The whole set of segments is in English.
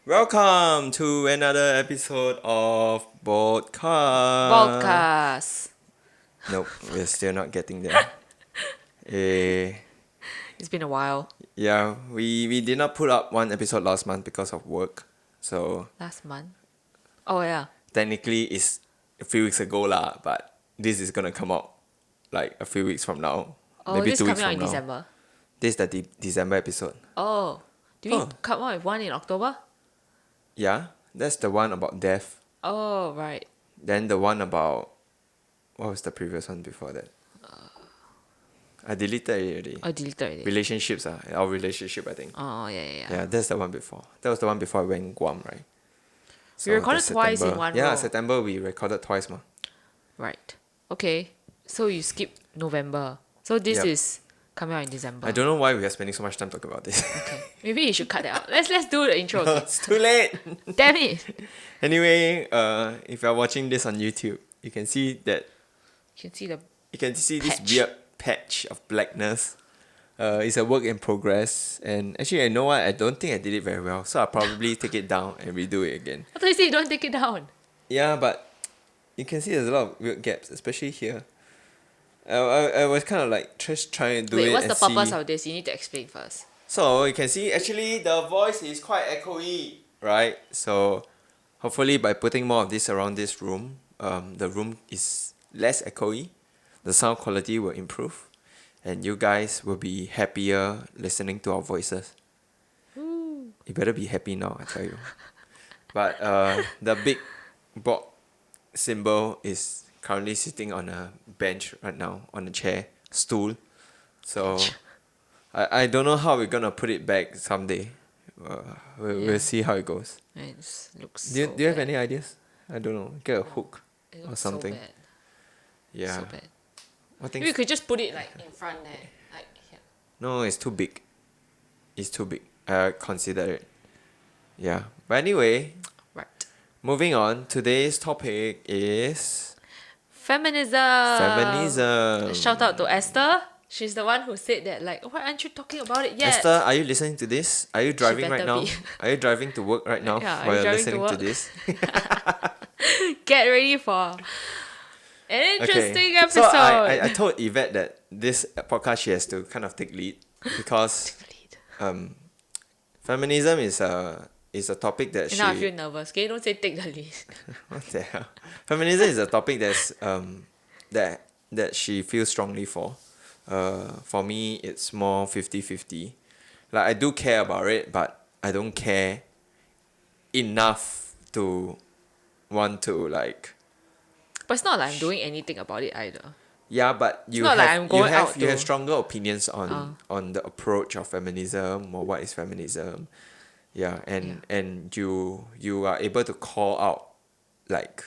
Welcome to another episode of Baldcast. Baldcast. Nope, we're still not getting there. Eh, It's been a while. yeah, we did not put up one episode last month because of work. So Last month. Oh yeah. technically it's a few weeks ago lah, but this is gonna come out like a few weeks from now. Oh, Maybe this 2 weeks coming out from in now. December. This is the December episode. Oh. Do we Oh. come out with one in October? Yeah, that's the one about death. Oh right. Then the one about what was the previous one before that? I deleted it already. I deleted it. Relationships, our relationship, I think. Oh yeah. Yeah, that's the one before. That was the one before I went Guam, right? We recorded that's twice in September. one Yeah, row. September we recorded twice, ma. Right. Okay. So you skipped November. So this Yep. is coming out in December. I don't know why we are spending so much time talking about this. Okay. Maybe you should cut that out. Let's do the intro again. It's too late. Damn it. Anyway, if you're watching this on YouTube, you can see that You can see the this Patch. weird patch of blackness. It's a work in progress, and actually, I know what, I don't think I did it very well, so I'll probably take it down and redo it again. I thought you said you don't take it down. Yeah, but you can see there's a lot of weird gaps, especially here. I was kind of like just trying to do Wait, it what's and the purpose see. of this? You need to explain first. So you can see actually the voice is quite echoey, right? So hopefully by putting more of this around this room, the room is less echoey, the sound quality will improve, and you guys will be happier listening to our voices. You better be happy now, I tell you. But the big board symbol is currently sitting on a bench right now, on a chair, stool. So I don't know how we're gonna put it back someday. We'll see how it goes. It looks Do so you have bad. any ideas? I don't know. Get a hook It or looks something. So bad. Yeah. So bad. I think Maybe we could just put it like in front there. Like here. no, it's too big. It's too big. I consider it. Yeah. But anyway, Right. moving on. Today's topic is Feminism. feminism. Shout out to Esther. She's the one who said that like, why aren't you talking about it yet? Esther, are you listening to this? Are you driving right better now? be. Are you driving to work right now Yeah, are while you you're driving to listening to work? this? Get ready for an interesting episode. So I told Yvette that this podcast she has to kind of take lead because feminism is a topic that And now I she feel nervous. Okay, don't say take the lead. what the hell? Feminism is a topic that's that she feels strongly for. For me it's more 50-50. Like I do care about it, but I don't care enough to want to like. But it's not like I'm doing anything about it either. Yeah, but you not have like I'm going out you have to- stronger opinions on the approach of feminism or what is feminism. Yeah, and you are able to call out like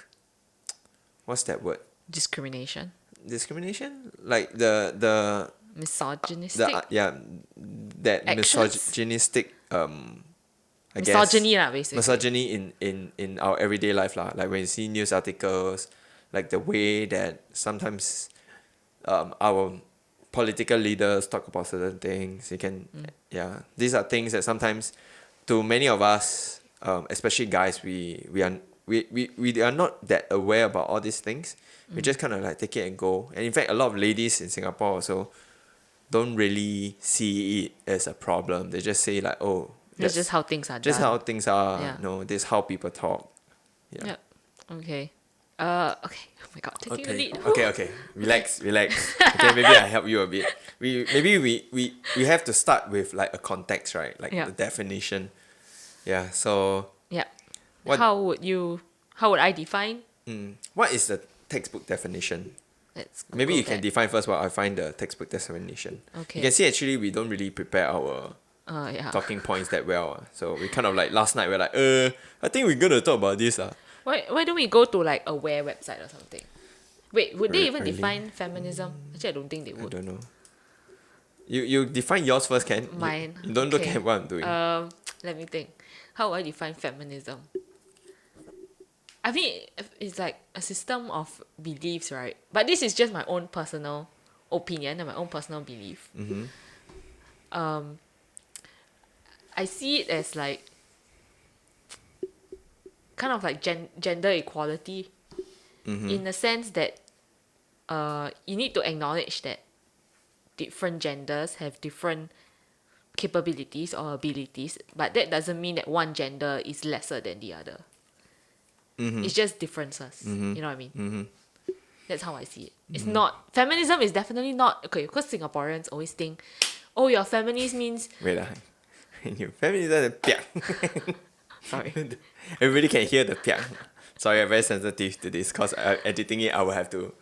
what's that word? Discrimination. Discrimination? Like the Misogynistic. that Actions? misogynistic I guess Misogyny lah, basically. misogyny in our everyday life lah. Like when you see news articles, like the way that sometimes our political leaders talk about certain things. You can these are things that sometimes to many of us, especially guys, we are not that aware about all these things. We just kind of like take it and go. And in fact, a lot of ladies in Singapore also don't really see it as a problem. They just say like, oh, That's just how things are just done. how things are. Yeah. No, this is how people talk. Yeah. Yep. Okay. Okay. Oh my god, taking the lead. Okay. Relax. Okay, maybe I help you a bit. We have to start with like a context, right? Like Yeah. the definition. Yeah. So Yeah. What- How would I define? what is the textbook definition? Let's Maybe Google you can that. define first while I find the textbook definition. Okay. You can see actually we don't really prepare our Yeah. talking points that well. So we kind of like last night we're like, I think we're gonna talk about this. Why don't we go to like a WE website or something? Wait, would they even Really? define feminism? Actually, I don't think they I would. don't know. You define yours first, Ken. Mine. You don't look Okay. at what I'm doing. Let me think. How would I define feminism? I mean, it's like a system of beliefs, right? But this is just my own personal opinion and my own personal belief. I see it as like, kind of like gender equality, in the sense that you need to acknowledge that different genders have different capabilities or abilities, but that doesn't mean that one gender is lesser than the other. It's just differences. You know what I mean? That's how I see it. It's not, feminism is definitely not, okay, because Singaporeans always think, oh, you're feminist means, Wait, you feminism, piang. sorry. Everybody can hear the piang. Sorry, I'm very sensitive to this because editing it, I will have to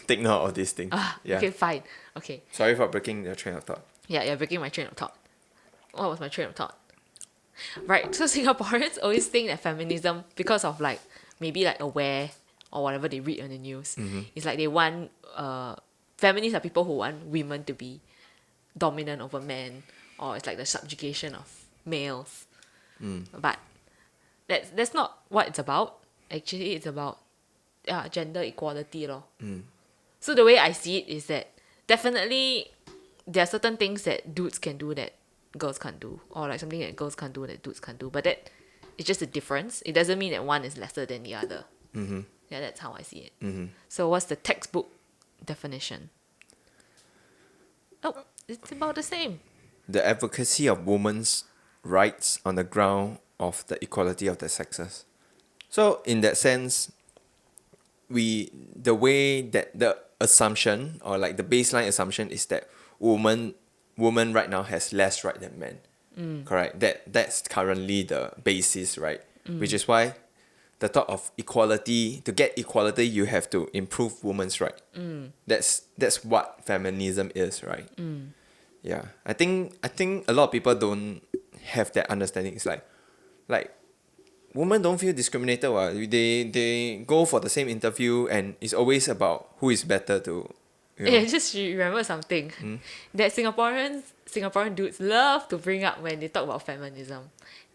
take note of this thing. Yeah. Okay, fine. Okay. Sorry for breaking your train of thought. Yeah, you're breaking my train of thought. What was my train of thought? Right, so Singaporeans always think that feminism, because of like, maybe like aware or whatever they read on the news, it's like they want, feminists are people who want women to be dominant over men, or it's like the subjugation of males. But that's not what it's about. Actually, it's about gender equality. So the way I see it is that definitely there are certain things that dudes can do that girls can't do, or like something that girls can't do that dudes can't do. But that is just a difference. It doesn't mean that one is lesser than the other. Yeah, that's how I see it. So what's the textbook definition? Oh, it's about the same. The advocacy of women's rights on the ground of the equality of the sexes. So in that sense, the way that the assumption, or like the baseline assumption, is that woman right now has less right than men. Correct. That's currently the basis, right? Which is why the thought of equality, to get equality, you have to improve women's right. That's what feminism is, right? Yeah. I think a lot of people don't have that understanding. It's like women don't feel discriminated. They go for the same interview, and it's always about who is better to. Yeah, just remember something that Singaporean dudes love to bring up when they talk about feminism.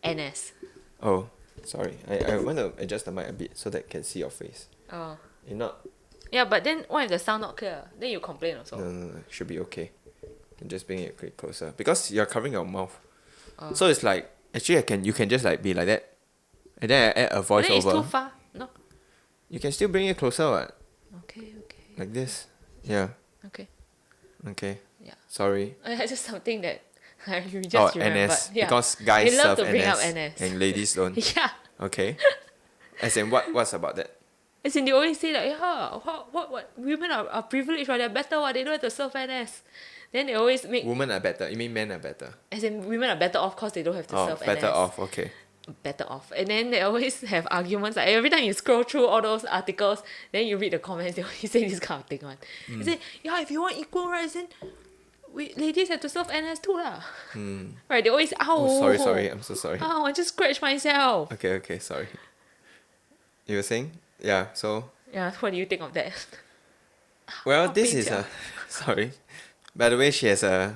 NS. Oh, sorry. I want to adjust the mic a bit so that I can see your face. Oh. You're not. Yeah, but then what if the sound not clear? Then you complain also. No. Should be okay. You can just bring it a bit closer because you're covering your mouth. So it's like actually you can just like be like that, and then I add a voiceover. Then it's too far. No. You can still bring it closer, what? Okay. Like this. Yeah. Okay. Okay. Yeah. Sorry. It's just something that you just remembered. NS. Yeah. Because guys they love serve to bring NS, up NS. and ladies don't. Yeah. Okay. As in what's about that? As in they always say like, yeah, what women are privileged, or they're better, or they don't have to serve NS. Then they always make, Women are better. You mean men are better? as in women are better off because they don't have to serve better NS. off. Okay. Better off. And then they always have arguments, like every time you scroll through all those articles, then you read the comments, they always say this kind of thing one. They say, yeah, if you want equal rights, then ladies have to serve NS too lah. Right, they always, Sorry. I'm so sorry. I just scratch myself. Okay, sorry. You were saying? Yeah, so Yeah, what do you think of that? well, this is a sorry. By the way, she has a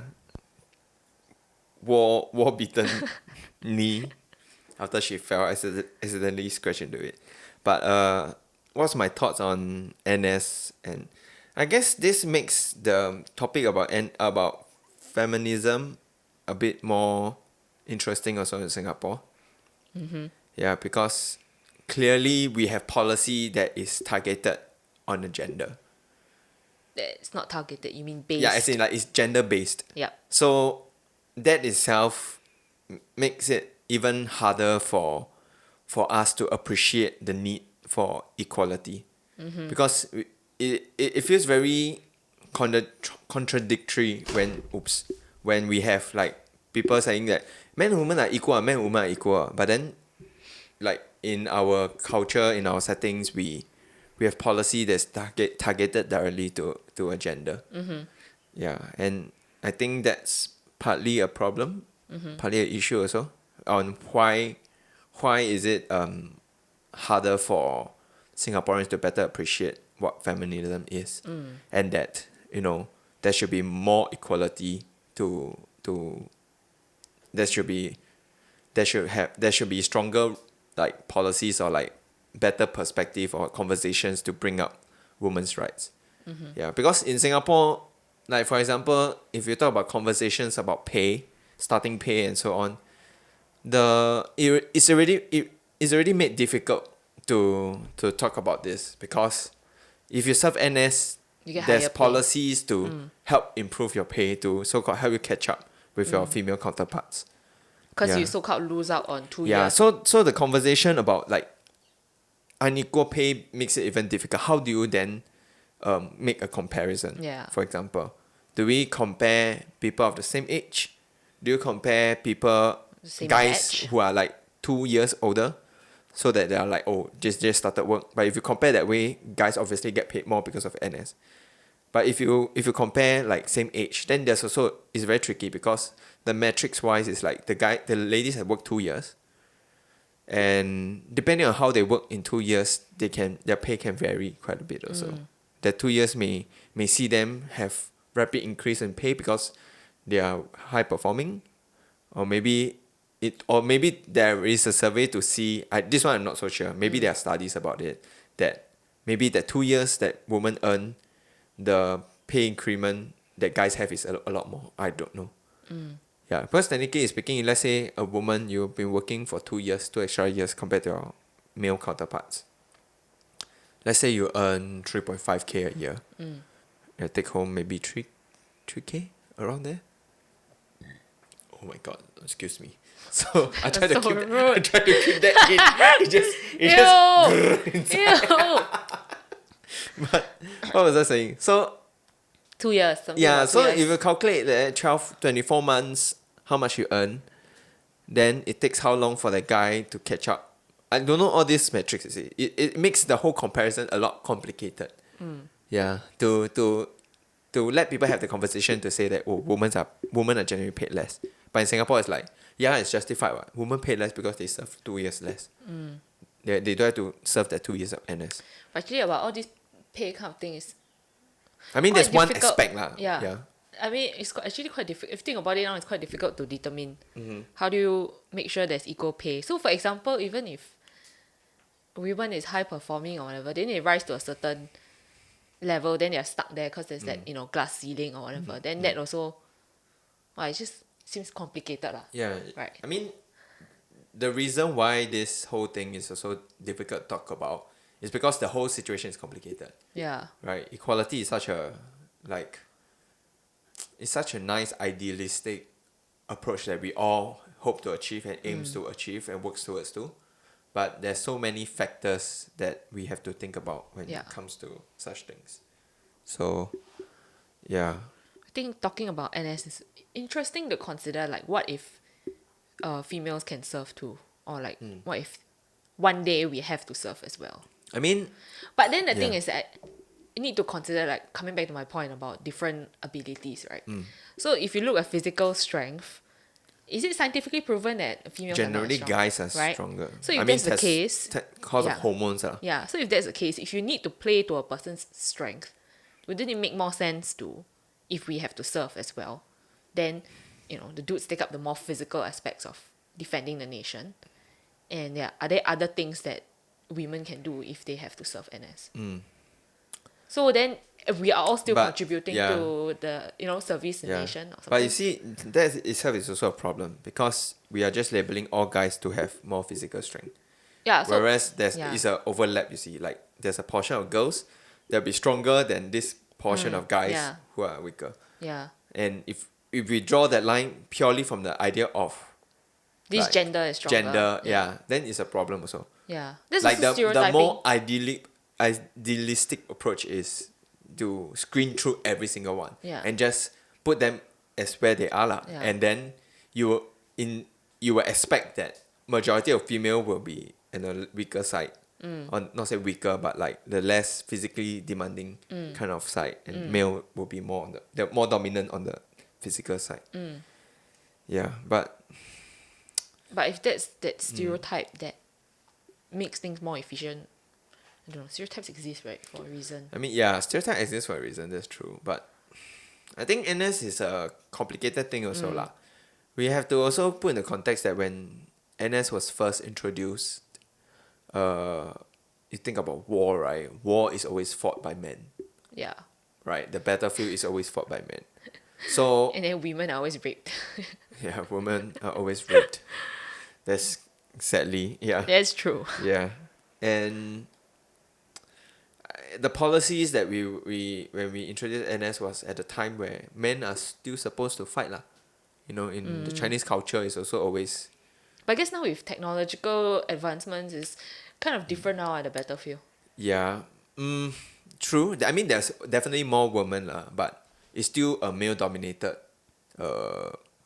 war beaten knee after she fell, accidentally scratched into it. But what's my thoughts on NS? And I guess this makes the topic about feminism a bit more interesting also in Singapore. Yeah, because clearly we have policy that is targeted on the gender. It's not targeted, you mean based. Yeah, as in like it's gender based. Yep. So that itself makes it even harder for us to appreciate the need for equality, because it feels very contradictory when we have like people saying that men and women are equal, but then like in our culture, in our settings, we have policy that's targeted directly to a gender. Yeah, and I think that's partly a problem, partly an issue also on why is it harder for Singaporeans to better appreciate what feminism is, and that there should be more equality there should be stronger like policies or like better perspective or conversations to bring up women's rights. Yeah, because in Singapore, like for example, if you talk about conversations about pay, starting pay and so on, it's already made difficult to talk about this because if you serve NS, You get there's higher pay. policies to help improve your pay to so-called help you catch up with your female counterparts. Because Yeah. you so-called lose out on 2 Yeah, years. so the conversation about like unequal pay makes it even difficult. How do you then make a comparison? Yeah. For example, do we compare people of the same age? Do you compare people, The same guys batch. who are like 2 years older, so that they are like, oh, just started work? But if you compare that way, guys obviously get paid more because of NS. But if you compare like same age, then there's also, it's very tricky because the metrics wise is like the ladies have worked 2 years, and depending on how they work in 2 years, their pay can vary quite a bit also. That 2 years may see them have rapid increase in pay because they are high performing, or maybe there is a survey to see. This one I'm not so sure. Maybe there are studies about it that maybe that 2 years that women earn, the pay increment that guys have is a lot more. I don't know. Yeah, because technically speaking, let's say a woman, you've been working for 2 years, 2 extra years compared to your male counterparts. Let's say you earn 3.5K a year. You take home maybe 3K around there. Oh my god, excuse me. So I try to So keep rude. I try to keep that in. It just Ew! But what was I saying? So 2 years. Something yeah, about 2 so years. if you calculate that 24 months, how much you earn, then it takes how long for the guy to catch up. I don't know all these metrics, you see. It makes the whole comparison a lot complicated. Yeah, to let people have the conversation to say that, oh, women are generally paid less. But in Singapore, it's like, yeah, it's justified. What? Women pay less because they serve 2 years less. They don't have to serve that 2 years of NS. But actually, about all this pay kind of thing is I mean, quite there's one difficult. aspect lah. Yeah. I mean, it's actually quite difficult. If you think about it now, it's quite difficult to determine. Mm-hmm. How do you make sure there's equal pay? So, for example, even if women is high performing or whatever, then they rise to a certain level, then they're stuck there because there's that glass ceiling or whatever. Then that also, well, it just seems complicated lah. Yeah. Right. I mean, the reason why this whole thing is also difficult to talk about is because the whole situation is complicated, Yeah. right? Equality is such a it's such a nice idealistic approach that we all hope to achieve and aims to achieve and works towards to. But there's so many factors that we have to think about when Yeah. it comes to such things. So, yeah. I think talking about NS is interesting to consider. Like, what if females can serve too? Or like, what if one day we have to serve as well? I mean, But then the thing Yeah. is that you need to consider, like, coming back to my point about different abilities, right? So if you look at physical strength, is it scientifically proven that females generally are not guys are right? stronger. So if I mean, that's the case, cause yeah. of hormones. yeah. So if that's the case, if you need to play to a person's strength, wouldn't it make more sense to, if we have to serve as well, then, the dudes take up the more physical aspects of defending the nation, and yeah, are there other things that women can do if they have to serve NS? So then we are all still But, contributing yeah. to the service the nation or something. But you see, that itself is also a problem because we are just labeling all guys to have more physical strength. yeah. So Whereas yeah. is a overlap, you see. Like there's a portion of girls that'll be stronger than this portion of guys yeah. who are weaker. yeah, And if we draw that line purely from the idea of this like, gender is stronger. then it's a problem also. Yeah. There's Like also the stereotyping. more idealistic approach is to screen through every single one and just put them as where they are lah. Yeah. And then you will expect that majority of female will be in a weaker side, or not say weaker, but like the less physically demanding kind of side, and male will be more on they're more dominant on the physical side. Yeah, but if that's that stereotype that makes things more efficient, I don't know. Stereotypes exist, right, for a reason. I mean, yeah, stereotype exists for a reason. That's true. But I think NS is a complicated thing also lah. We have to also put in the context that when NS was first introduced, you think about war, right? War is always fought by men, Yeah. right? The battlefield is always fought by men. So And then women are always raped. yeah, women are always raped. There's Sadly, yeah. That's true. Yeah. And the policies that we when we introduced NS was at the time where men are still supposed to fight lah. You know, in the Chinese culture, it's also always But I guess now with technological advancements, it's kind of different now at the battlefield. yeah. True. I mean, there's definitely more women lah, but it's still a male dominated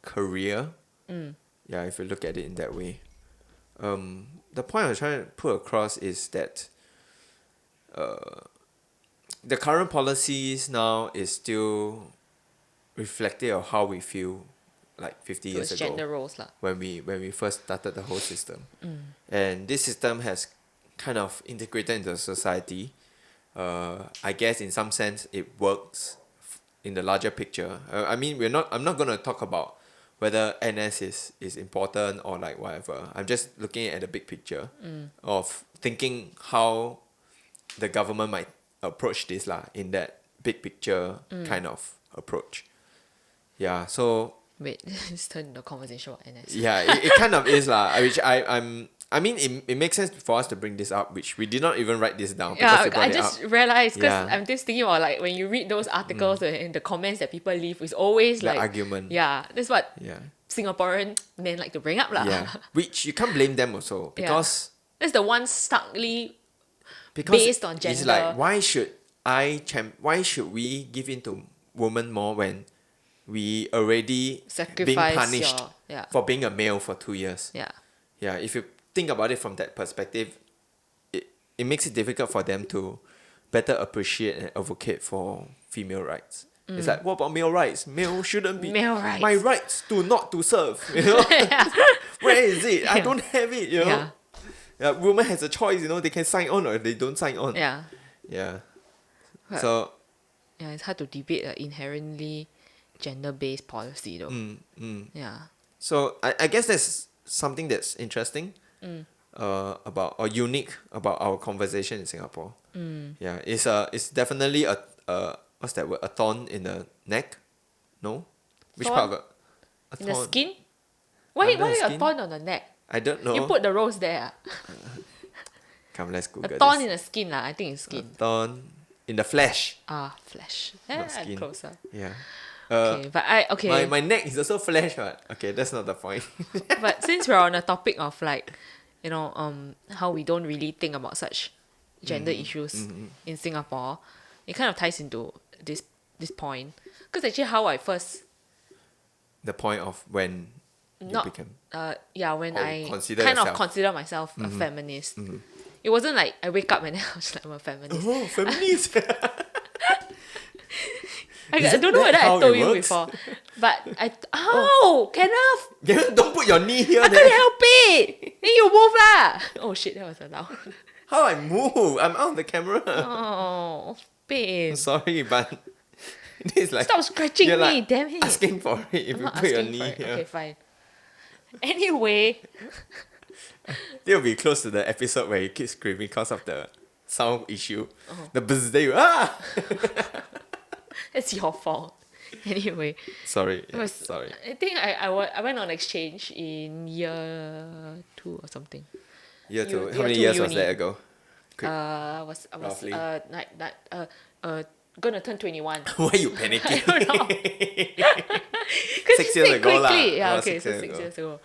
career. Yeah, if you look at it in that way. The point I was trying to put across is that the current policies now is still reflective of how we feel like 50 So years it's ago gender roles lah. when we first started the whole system. And this system has kind of integrated into society. I guess in some sense it works in the larger picture. I mean, I'm not gonna talk about whether NS is important or like whatever. I'm just looking at the big picture of thinking how the government might approach this lah in that big picture kind of approach. Yeah, so Wait, let's turn the conversation about NS. yeah, it kind of is lah. I mean, it makes sense for us to bring this up, which we did not even write this down because Yeah, you brought I it just up. realized because Yeah. I'm just thinking about like when you read those articles and the comments that people leave, it's always The like argument. Yeah, that's what Yeah, Singaporean men like to bring up lah. yeah. Which you can't blame them also because That's the one starkly because based on it's gender. like why should we give in to women more when we already Sacrifice being punished your- yeah. for being a male for 2 years. Yeah. Yeah, if you think about it from that perspective, it makes it difficult for them to better appreciate and advocate for female rights. It's like, what about male rights? Male shouldn't be. Male rights. My rights to not to serve. You know? Where is it? I Yeah. don't have it. You know. Yeah. Yeah, woman has a choice. You know, they can sign on or they don't sign on. Yeah. Yeah. But- So. Yeah, it's hard to debate an inherently gender-based policy though. Yeah. So I guess that's something that's interesting about or unique about our conversation in Singapore. Yeah, it's definitely a what's that word? A thorn in the neck? No? Which Thorn? part of it? A In the thorn. skin? Why Under the a skin? thorn on the neck? I don't know. You put the rose there. Come, let's A Google thorn this. in the skin lah. I think it's skin. Thorn in the flesh. Flesh. Not Yeah, skin. closer. Yeah. Okay, but okay. My neck is also flesh, right? Okay, that's not the point. But since we're on a topic of like, how we don't really think about such gender issues in Singapore, it kind of ties into this point. Because actually, how I first The point of when you not became. when Or I consider kind of yourself. consider myself a feminist. It wasn't like I wake up and then I was like I'm a feminist. Oh, feminist. I don't know that whether I how it told you works? before, but cannot. Yeah, don't put your knee here. I Then. can't help it. Then you move lah. Oh shit, that was allowed. How I move? I'm out of the camera. Oh, babe. Sorry, but this is like Stop scratching you're me, like damn it. asking for it if I'm you not put your asking knee for it. here. Okay, fine. Anyway, They'll be close to the episode where you keep screaming because of the sound issue. Uh-huh. The buzz there. Ah! it's your fault. Anyway, Sorry. it Yeah, was, sorry. I think I went on exchange in year 2 or something. Year two. Year How many two years was uni. that ago? Quick. I was Roughly. gonna turn 21. Why are you panicking? I don't know. 'Cause 6 you years said ago lah. quickly. Yeah, Oh, okay, 6 so years 6 ago. years ago.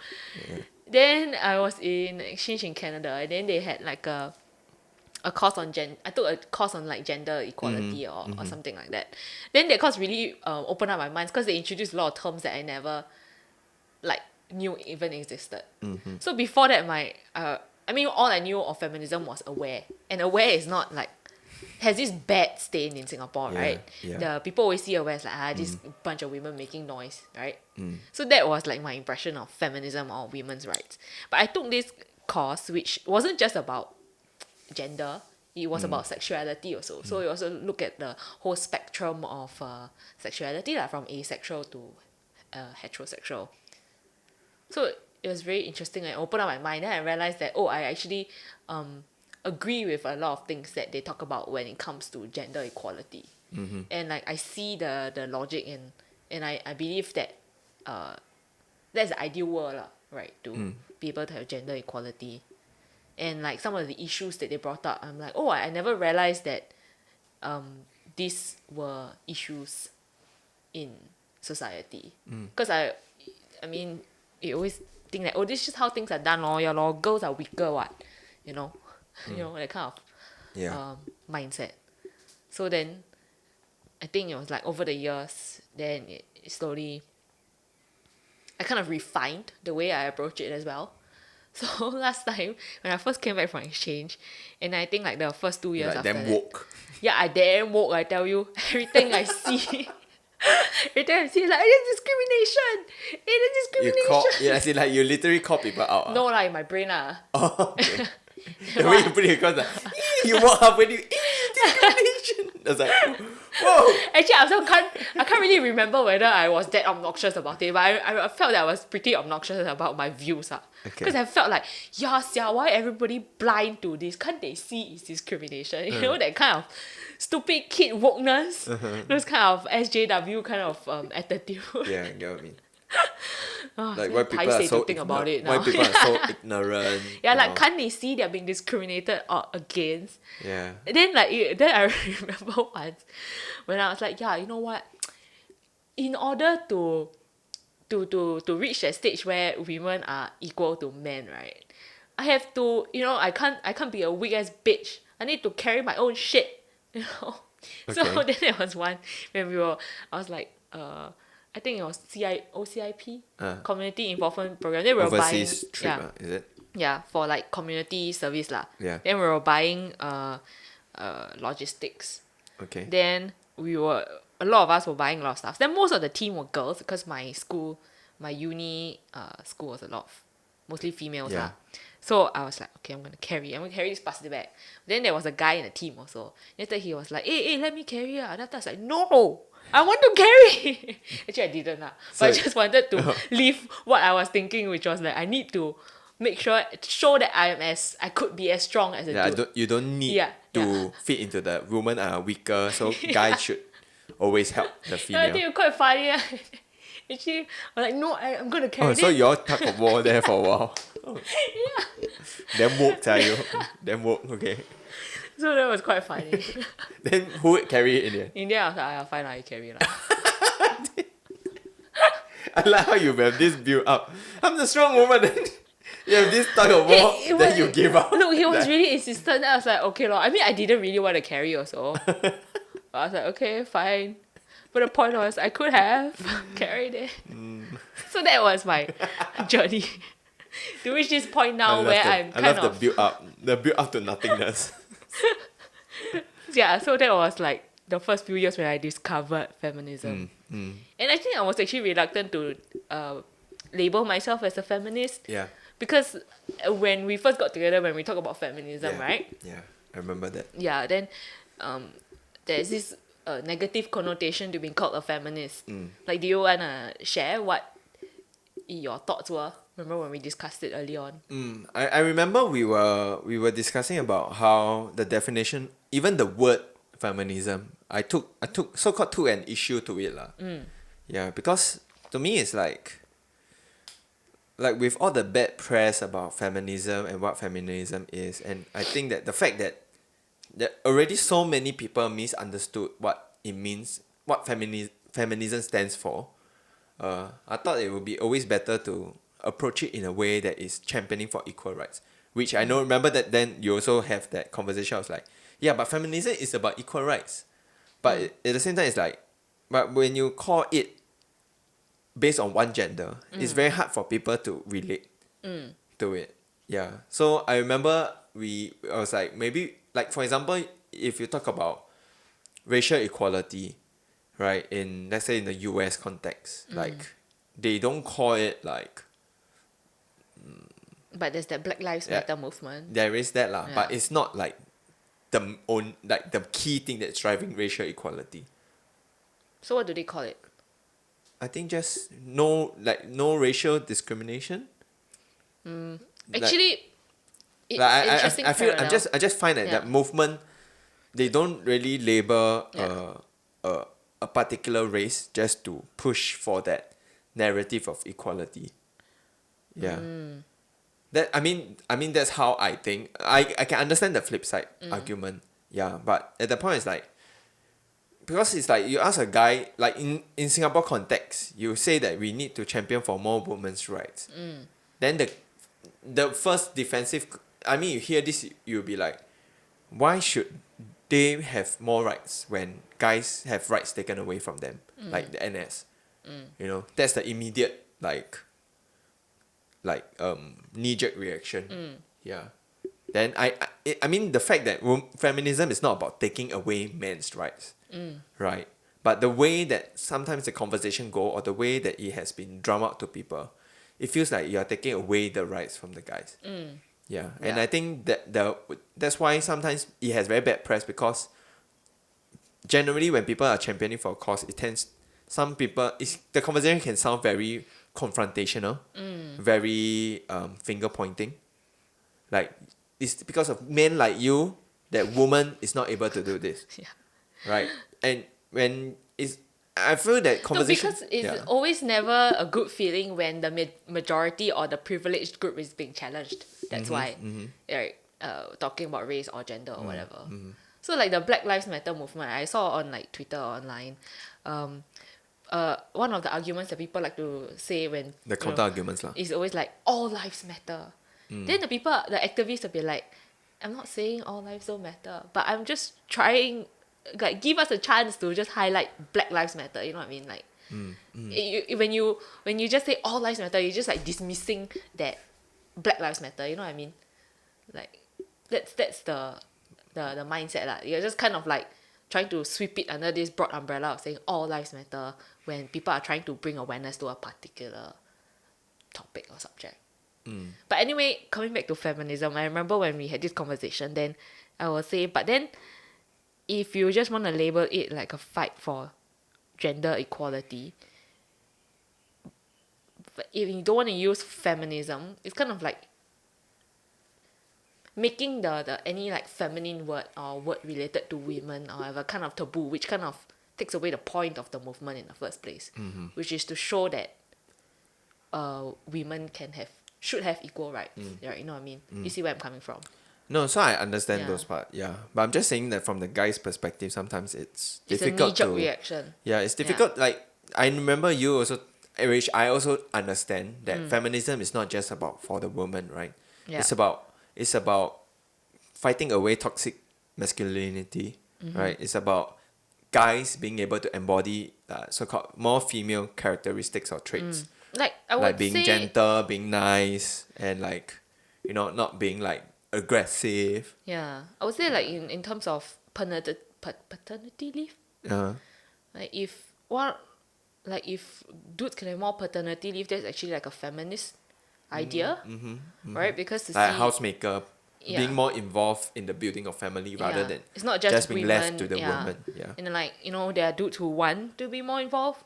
Then I was in exchange in Canada, and then they had like a course on I took a course on like gender equality or something like that. Then that course really opened up my mind because they introduced a lot of terms that I never like knew even existed. So before that, all I knew of feminism was aware, and aware is not like has this bad stain in Singapore, Yeah, right? yeah. The people always see aware as like this bunch of women making noise, right? So that was like my impression of feminism or women's rights. But I took this course which wasn't just about gender, it was about sexuality also. So it also look at the whole spectrum of sexuality, like from asexual to heterosexual. So it was very interesting. I opened up my mind, then I realized that I actually agree with a lot of things that they talk about when it comes to gender equality. And like I see the logic and I believe that that's the ideal world, right, to be able to have gender equality. And like some of the issues that they brought up, I'm like, oh, I never realized that these were issues in society. Because I mean, you always think that, oh, this is just how things are done, lor, yeah, lor, girls are weaker, what, you know, that kind of Yeah. mindset. So then, I think it was like over the years, then it slowly, I kind of refined the way I approach it as well. So last time when I first came back from exchange, and I think like the first 2 years Like after them that, woke. yeah, I damn woke. I tell you, everything I see, everything I see is like, it is discrimination. It is You call, discrimination. yeah, as in like you literally call people out. No, like in my brain Oh, okay. The way you put it across, like, you walk up when you, discrimination. I was like, whoa. Actually, I also can't really remember whether I was that obnoxious about it, but I felt that I was pretty obnoxious about my views. Okay. Because I felt like, yeah, sia, why everybody blind to this? Can't they see it's discrimination? You know, that kind of stupid kid wokeness, those kind of SJW kind of attitude. Yeah, you get what I mean. Oh, Like why people are paiseh so to think about it why now. people are so ignorant. Yeah, you like know? can't they see they're being discriminated against? Yeah. Then then I remember once when I was like, yeah, you know what? In order to reach that stage where women are equal to men, right? I have to, I can't be a weak ass bitch. I need to carry my own shit, you know. So Okay. then there was one when I was like, I think it was OCIP, Community Involvement Program. Then we were buying, Overseas trip, is it? yeah, for like community service lah. Yeah. Then we were buying logistics. Okay. Then a lot of us were buying a lot of stuff. Then most of the team were girls because my uni school was mostly females Yeah. lah. So I was like, okay, I'm gonna carry this plastic bag. Then there was a guy in the team also. Then after he was like, hey, let me carry. Then after I was like, no, I want to carry. Actually, I didn't lah. But I So- just wanted to leave what I was thinking, which was like, I need to show that I could be as strong as a Yeah, dude. you don't need Yeah, to yeah. fit into the women are weaker, so guys should always help the I female. think it's quite funny. Actually, I'm like, no, I'm gonna carry Oh, so this. you all tug of war there for a while. Then woke, tell you. Then woke, okay. So that was quite funny. Then who would carry it in the end? In the end, I was like, I'll find out I carry lah. I like how you have this build up. I'm the strong woman. Then you have this tug of war. It Then was- you give up. Look, he was really insistent. Then I was like, okay, lor. I mean, I didn't really want to carry also. But I was like, okay, fine. But the point was, I could have carried it. So that was my journey to reach this point now where I'm I kind love of the build up to nothingness. yeah. So that was like the first few years when I discovered feminism, and I think I was actually reluctant to label myself as a feminist Yeah. because when we first got together, when we talk about feminism, Yeah. right? Yeah, I remember that. Yeah, then there's this negative connotation to being called a feminist. Like, do you wanna share what your thoughts were? Remember when we discussed it early on? I remember we were discussing about how the definition, even the word feminism, I took so-called took an issue to it lah. Yeah, because to me it's like with all the bad press about feminism and what feminism is, and I think that the fact that already so many people misunderstood what it means, what feminism stands for. I thought it would be always better to approach it in a way that is championing for equal rights. Which I know, remember that then you also have that conversation. I was like, yeah, but feminism is about equal rights. But at the same time, it's like, but when you call it based on one gender, it's very hard for people to relate to it. Yeah. So I remember I was like, maybe, like for example, if you talk about racial equality, right, in let's say in the US context, like they don't call it like, But there's that Black Lives Yeah. Matter movement. there is that lah, but Yeah. it's not like the key thing that's driving racial equality. So what do they call it? I think just no racial discrimination. Actually, it's Like interesting I feel parallel. I just find that Yeah. that movement, they don't really label Yeah. a particular race just to push for that narrative of equality. Yeah. That I mean that's how I think. I can understand the flip side argument. Yeah, but at the point it's like, because it's like you ask a guy, like in Singapore context, you say that we need to champion for more women's rights. Then the first defensive, I mean, you hear this, you'll be like, why should they have more rights when guys have rights taken away from them, like the NS? You know, that's the immediate knee-jerk reaction. Yeah. Then I mean, the fact that feminism is not about taking away men's rights, right? But the way that sometimes the conversation go, or the way that it has been drummed out to people, it feels like you are taking away the rights from the guys. Yeah. And Yeah. I think that's why sometimes it has very bad press, because generally when people are championing for a cause, it tends, some people, the conversation can sound very confrontational, very finger pointing. Like, it's because of men like you that woman is not able to do this, Yeah. right? And when it's, I feel that No, conversation. because it's always never a good feeling when the majority or the privileged group is being challenged. That's why, right? Talking about race or gender or whatever. So like the Black Lives Matter movement, I saw on like Twitter or online. One of the arguments that people like to say when The counter arguments lah. is always like all lives matter. Then the activists will be like, I'm not saying all lives don't matter, but I'm just trying, like, give us a chance to just highlight Black Lives Matter. You know what I mean? Like, when you just say all lives matter, you're just like dismissing that Black Lives Matter. You know what I mean? Like, that's the mindset lah. You're just kind of like trying to sweep it under this broad umbrella of saying all lives matter when people are trying to bring awareness to a particular topic or subject. But anyway, coming back to feminism, I remember when we had this conversation, then I will say, but then if you just want to label it like a fight for gender equality, but if you don't want to use feminism, it's kind of like making the any like feminine word or word related to women or whatever kind of taboo, which kind of takes away the point of the movement in the first place, which is to show that women should have equal rights. Right? You know what I mean? You see where I'm coming from? No, so I understand Yeah. those parts, yeah. But I'm just saying that from the guy's perspective, sometimes it's It's a difficult knee-jerk to. reaction. Yeah, it's difficult. Like, I remember you also, which I also understand that feminism is not just about for the woman, right? Yeah. It's about fighting away toxic masculinity, right? It's about guys being able to embody so-called more female characteristics or traits, Like I would like being say, gentle, being nice, and like, not being like aggressive. yeah, I would say like in terms of paternity leave, like if dudes can have more paternity leave, that's actually like a feminist idea, right? Because to Like see, housemaker, Yeah. being more involved in the building of family rather yeah, than it's not just being women, left to the yeah. woman. Yeah. And then like there are dudes who want to be more involved,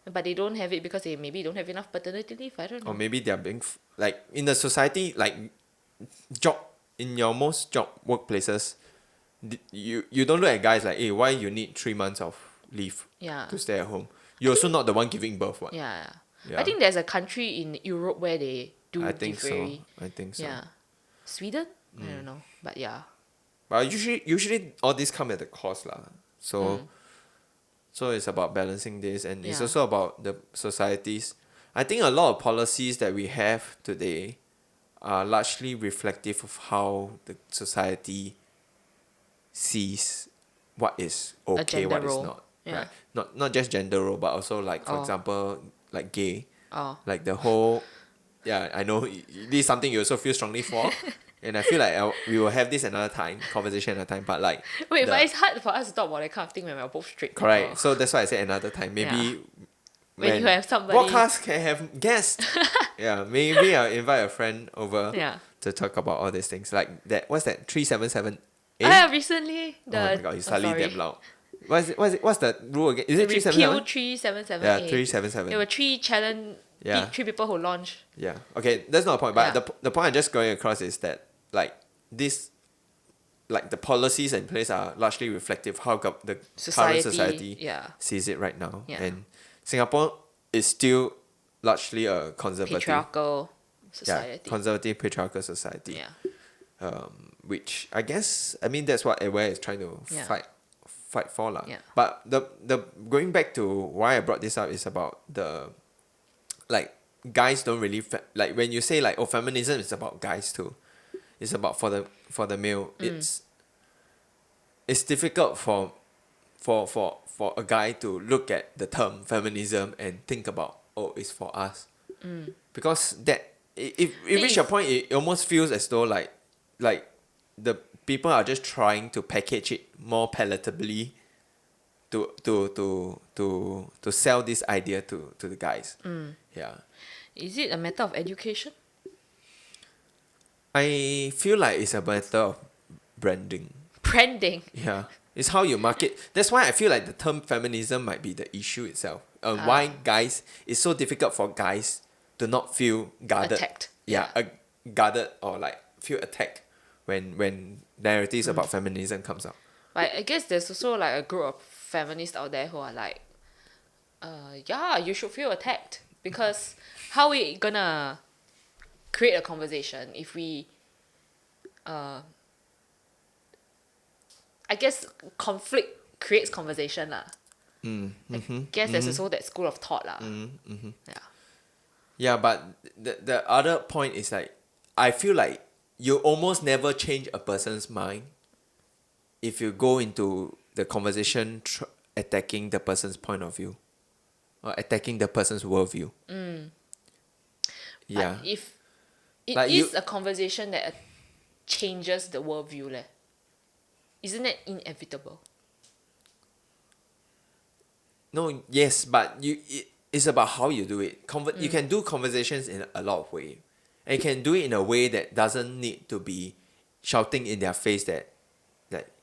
but they don't have it because they maybe don't have enough paternity leave. I don't know. Or maybe they're being like in the society, like in your most job workplaces, you don't look at guys like, hey, why you need 3 months of leave Yeah. to stay at home? You're also not the one giving birth, what? Yeah. Yeah. I think there's a country in Europe where they do I think give so. very, I think so. yeah, Sweden. I don't know, but yeah. But usually all this come at the cost lah. So it's about balancing this, and it's Yeah. also about the societies. I think a lot of policies that we have today are largely reflective of how the society sees what is okay, gender what is role. not. Yeah. Right? Not just gender role, but also like, for Oh. example, like gay. Oh. Like the whole, yeah, I know this is something you also feel strongly for, and I feel like we will have this another time, conversation another time. But like, Wait, the- but it's hard for us to talk about that kind of thing when we're both straight. correct. people. So that's why I said another time. Maybe When you have somebody- podcast can have guests. Yeah, maybe I'll invite a friend over Yeah. to talk about all these things. Like that. What's that? 377. Recently Oh my god, you suddenly sorry. damn loud. What's the rule again? Is it Repeal 377? 377. Yeah, 377. There were three challenge. Yeah. Three people who launched. Yeah. Okay, that's not a point. But Yeah. the point I'm just going across is that like this, like the policies in place are largely reflective how the current society Yeah. sees it right now. Yeah. And Singapore is still largely a conservative. Patriarchal. society. conservative patriarchal society. Yeah. Which I guess that's what everywhere is trying to Yeah. fight for lah. Yeah. But the going back to why I brought this up is about the like guys don't really like when you say like, oh, feminism is about guys too. It's about for the male. It's difficult for a guy to look at the term feminism and think about, oh, it's for us. Because that it reach a point, it almost feels as though like the people are just trying to package it more palatably to sell this idea to the guys. Yeah. Is it a matter of education? I feel like it's a matter of branding. Branding. Yeah. It's how you market. That's why I feel like the term feminism might be the issue itself. Why guys, it's so difficult for guys to not feel guarded. Attacked. Yeah, guarded or like feel attacked when narratives about feminism comes out. But I guess there's also like a group of feminists out there who are like, yeah, you should feel attacked, because how we gonna create a conversation if we I guess conflict creates conversation lah. I guess there's also that school of thought lah. Yeah. Yeah, but the other point is like, I feel like you almost never change a person's mind if you go into the conversation attacking the person's point of view or attacking the person's worldview. Yeah. But if it like is a conversation that changes the worldview leh, isn't it inevitable? No, yes, but it's about how you do it. You can do conversations in a lot of ways. And you can do it in a way that doesn't need to be shouting in their face that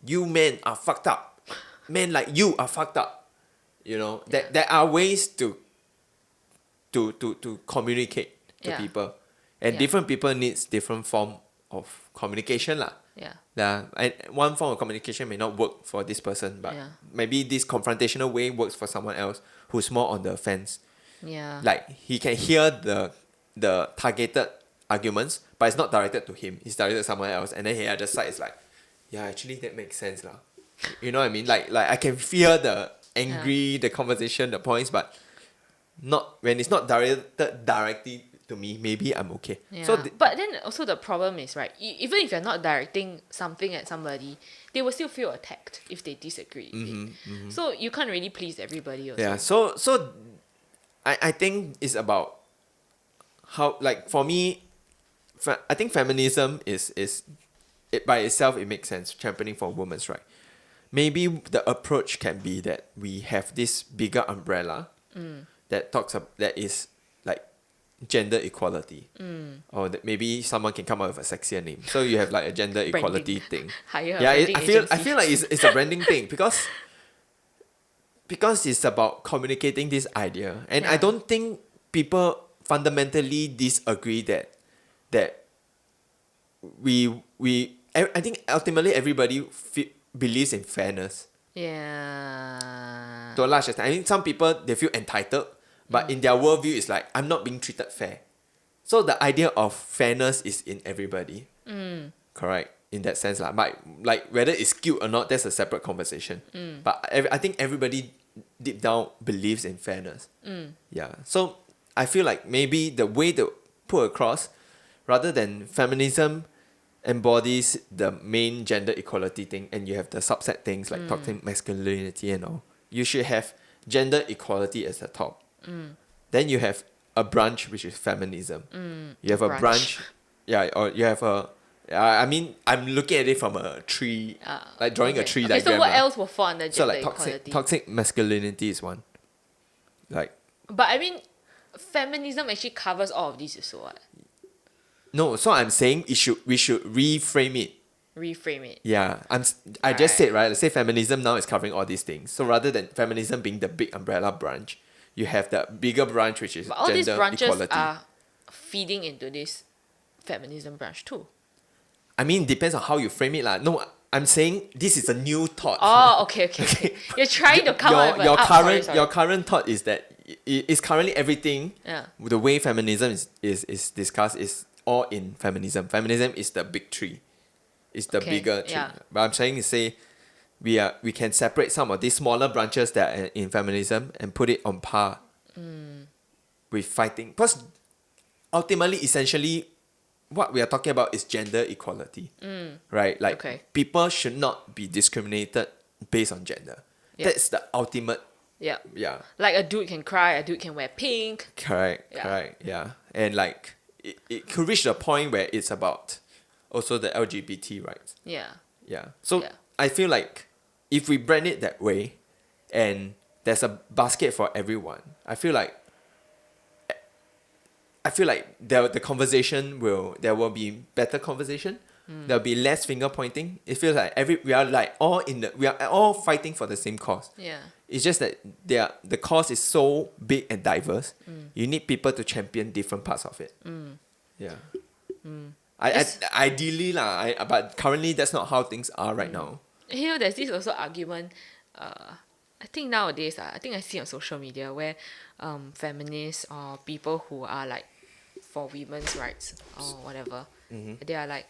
you men are fucked up. Men like you are fucked up. You know, that there are ways to communicate to people. And different people needs different form of communication lah. Yeah. And one form of communication may not work for this person, but maybe this confrontational way works for someone else who's more on the fence. Yeah. Like he can hear the targeted arguments, but it's not directed to him. It's directed to someone else, and then the other side is like, yeah, actually that makes sense lah. You know what I mean? Like I can feel the angry, the conversation, the points, but not when it's not directed directly to me. Maybe I'm okay. Yeah. So but then also the problem is, right, even if you're not directing something at somebody, they will still feel attacked if they disagree with it. So you can't really please everybody also. yeah. So I think it's about how, like, for me, I think feminism is it by itself, it makes sense, championing for women's right. Maybe the approach can be that we have this bigger umbrella that is like gender equality, or that maybe someone can come up with a sexier name. So you have like a gender equality thing. Hire a Yeah, branding I feel like agency. it's a branding thing because it's about communicating this idea, and I don't think people fundamentally disagree that I think ultimately everybody believes in fairness. Yeah. To a large extent, I mean, some people, they feel entitled, but in their worldview, it's like, I'm not being treated fair. So the idea of fairness is in everybody. Correct, in that sense. But like whether it's skewed or not, that's a separate conversation. But I think everybody deep down believes in fairness. Yeah. So I feel like maybe the way to put across, rather than feminism embodies the main gender equality thing, and you have the subset things like toxic masculinity and all, you should have gender equality as the top. Then you have a branch which is feminism. You have a branch, or you have a. I mean, I'm looking at it from a tree, like drawing a tree diagram. So what else will fall under gender so like equality? toxic masculinity is one. Like. But I mean, feminism actually covers all of these also what? No, so I'm saying we should reframe it. Reframe it. Yeah, I just said, right, let's say feminism now is covering all these things. So rather than feminism being the big umbrella branch, you have the bigger branch which is But all gender these branches equality. are feeding into this feminism branch too. I mean, depends on how you frame it lah. No, I'm saying this is a new thought. Oh, okay. You're trying to come up with your sorry. current thought is that it's currently everything. Yeah. The way feminism is discussed is all in feminism. Feminism is the big tree. It's the Okay, bigger tree. yeah. But I'm trying to say we can separate some of these smaller branches that are in feminism and put it on par with fighting. Because ultimately, essentially, what we are talking about is gender equality. Right? Like Okay. people should not be discriminated based on gender. Yeah. That's the ultimate. Yeah. Yeah. Like a dude can cry, a dude can wear pink. Correct. Yeah. Correct. Yeah. And like it could reach the point where it's about also the LGBT rights. Yeah. Yeah. So Yeah. I feel like if we brand it that way and there's a basket for everyone, the conversation there will be better conversation. There'll be less finger pointing. It feels like we are all fighting for the same cause. Yeah. It's just that the cause is so big and diverse. You need people to champion different parts of it. Yeah. Ideally but currently that's not how things are right now. You know, there's this also argument, I think nowadays, I think I see on social media where feminists or people who are like for women's rights or whatever, they are like,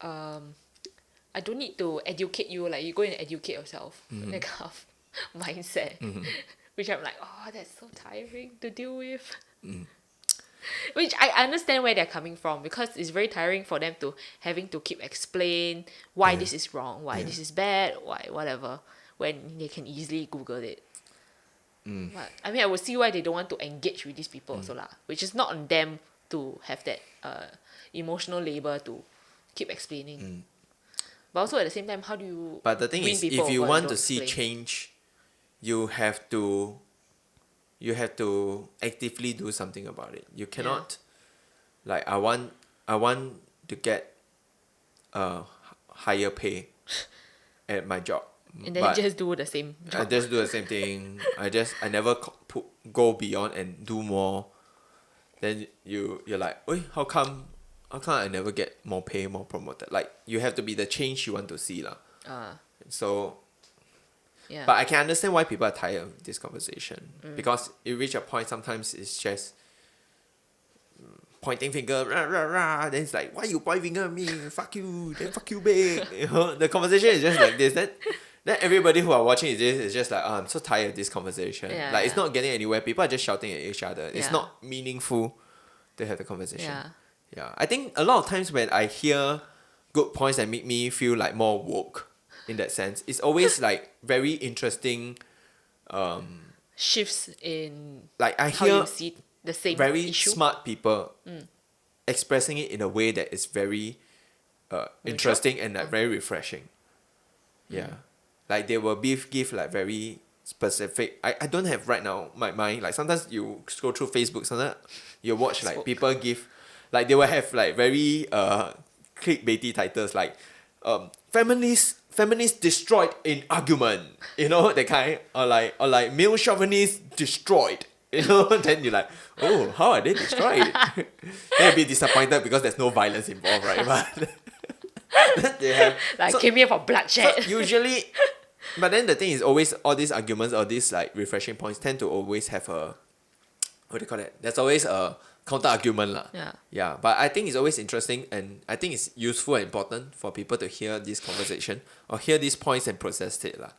I don't need to educate you, like you go and educate yourself, that kind of mindset, which I'm like, oh, that's so tiring to deal with. Which I understand where they're coming from, because it's very tiring for them to having to keep explain why this is wrong, why this is bad, why whatever, when they can easily Google it. But I mean, I would see why they don't want to engage with these people also lah, which is not on them to have that emotional labor to keep explaining. But also at the same time, how do you But the thing win is, people if you over want don't to see explain? change, you have to actively do something about it. You cannot like I want to get higher pay at my job. And then but just do the same I job. just do the same thing. I never go beyond and do more. Then you're like, "Oi, how come I never get more pay, more promoted?" Like you have to be the change you want to see lah. So Yeah. but I can understand why people are tired of this conversation, because it reach a point sometimes it's just pointing finger, rah, rah, rah, then it's like, why you point finger at me? Fuck you, then fuck you back. You know, the conversation is just like this. Then everybody who are watching this is just like, oh, I'm so tired of this conversation. Yeah, like it's yeah. not getting anywhere. People are just shouting at each other. It's Yeah. not meaningful to have the conversation. Yeah. Yeah. I think a lot of times when I hear good points that make me feel like more woke in that sense, it's always like very interesting. Shifts in Like I how hear you see the same very issue. smart people expressing it in a way that is very interesting and like very refreshing. Yeah. Like they will give like very specific. I don't have right now my mind. Like sometimes you scroll through Facebook, sometimes you watch like Facebook. people give, like they will have like very clickbaity titles like feminists destroyed in argument, you know, that kind, or like male chauvinists destroyed, you know. Then you're like, oh, how are they destroyed? Then you'll be disappointed because there's no violence involved, right? But they have Like came here for bloodshed. so usually, but then the thing is always all these arguments or these like refreshing points tend to always have a, what do you call that? There's always a counter argument lah. Yeah. Yeah, but I think it's always interesting and I think it's useful and important for people to hear this conversation or hear these points and process it lah.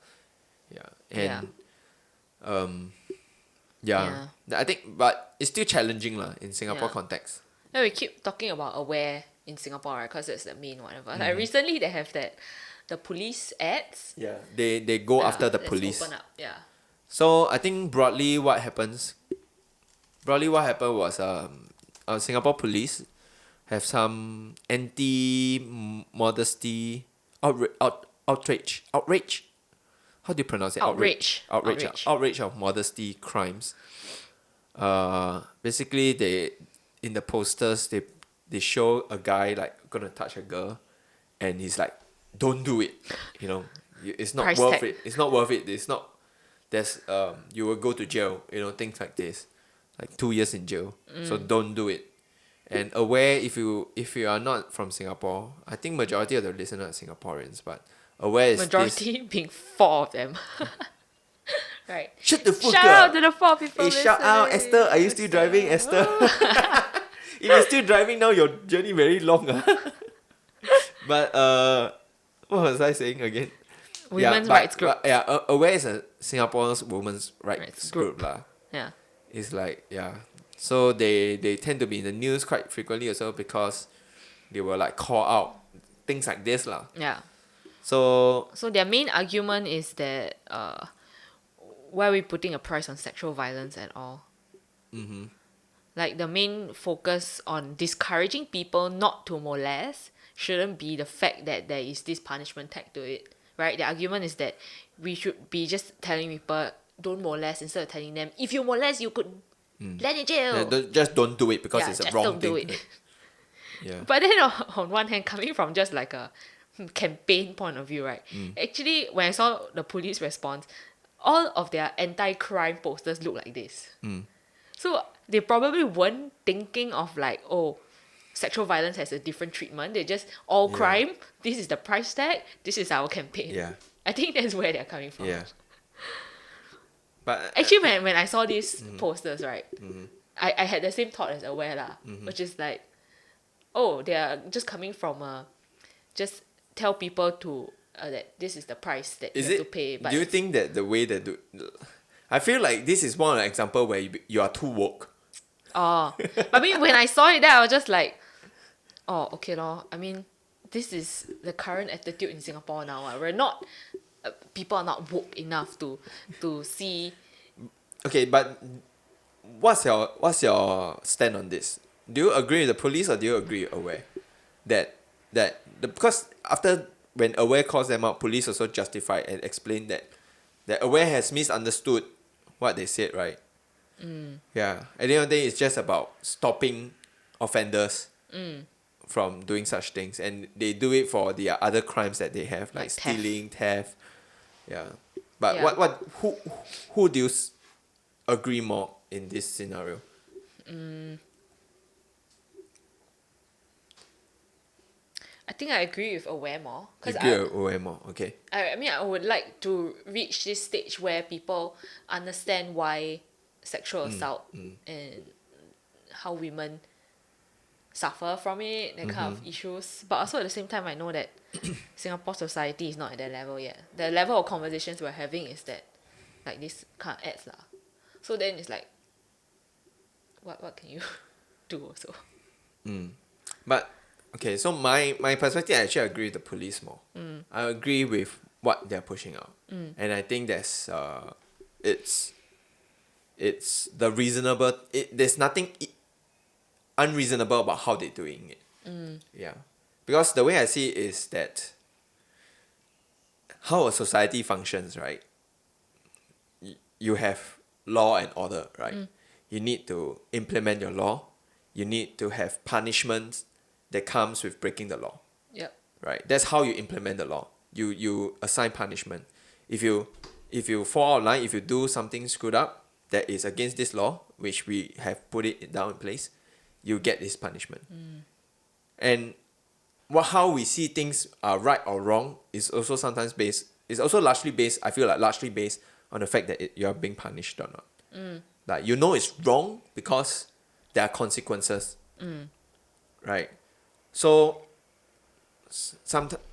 Yeah. And Yeah. I think, but it's still challenging lah in Singapore Yeah. context. Then we keep talking about aware in Singapore, right? Because it's the main whatever. Like recently they have the police ads. Yeah. They go after the that's police. Open up. Yeah. So I think broadly what happened was Singapore police have some anti-modesty outrage. How do you pronounce it? Outrage. Outrage of modesty crimes. Basically they in the posters they show a guy like gonna touch a girl, and he's like, don't do it. You know, it's not Price worth tag. it. It's not worth it. It's not. There's you will go to jail. You know, things like this, like 2 years in jail. So don't do it. And aware, if you are not from Singapore, I think majority of the listeners are Singaporeans, but aware is this. Majority being 4 of them. Right. Shut the fuck Shout up. out to the 4 people Hey, shout out, listening. Esther. Are you still driving, Esther? If you're still driving now, your journey very long. But what was I saying again? Women's rights group. But, Aware is a Singapore's women's rights group lah. Yeah. It's like so they tend to be in the news quite frequently also because they will like call out things like this lah. Yeah. So So their main argument is that why are we putting a price on sexual violence at all? Like the main focus on discouraging people not to molest shouldn't be the fact that there is this punishment tag to it, right? The argument is that we should be just telling people don't molest instead of telling them if you molest you could land in jail. just don't do it because it's a just wrong don't thing. do it. Yeah. But then on one hand, coming from just like a campaign point of view, right? Actually, when I saw the police response, all of their anti-crime posters look like this. So they probably weren't thinking of like, oh, sexual violence has a different treatment. They just all crime. This is the price tag. This is our campaign. Yeah. I think that's where they're coming from. Yeah. But Actually, when I saw these posters, right, I had the same thought as Aware lah, which is like, oh, they are just coming from just tell people to that this is the price that is you have it? to pay. But Do you think that the way they do? I feel like this is one example where you are too woke. Oh, I mean, when I saw it, then I was just like, oh, okay lor. I mean, this is the current attitude in Singapore now. We're not, people are not woke enough to see. Okay, but what's your stand on this? Do you agree with the police or do you agree with Aware? Because after when Aware calls them out, police also justify and explain that Aware has misunderstood what they said, right? Yeah. At the end of the day, it's just about stopping offenders from doing such things, and they do it for the other crimes that they have, like theft. stealing, theft. Yeah. But Yeah. who do you agree more in this scenario? I think I agree with Aware more. Because Agree with Aware more, okay. I mean, I would like to reach this stage where people understand why sexual assault and how women suffer from it, that kind of issues. But also at the same time, I know that Singapore society is not at that level yet. The level of conversations we're having is that, like, this kind of ads lah. So then it's like, what can you do also? But okay, so my perspective, I actually agree with the police more. I agree with what they're pushing out, and I think that's it's the reasonable. There's nothing unreasonable about how they're doing it. Yeah, because the way I see it is that how a society functions, right? You have law and order, right? You need to implement your law. You need to have punishments that comes with breaking the law. Yep. Right? That's how you implement the law. You assign punishment. If you fall out of line, if you do something screwed up that is against this law, which we have put it down in place, you get this punishment. And how we see things are right or wrong is also sometimes based. It's also largely based. I feel like largely based on the fact that you are being punished or not. Like you know it's wrong because there are consequences. Right? So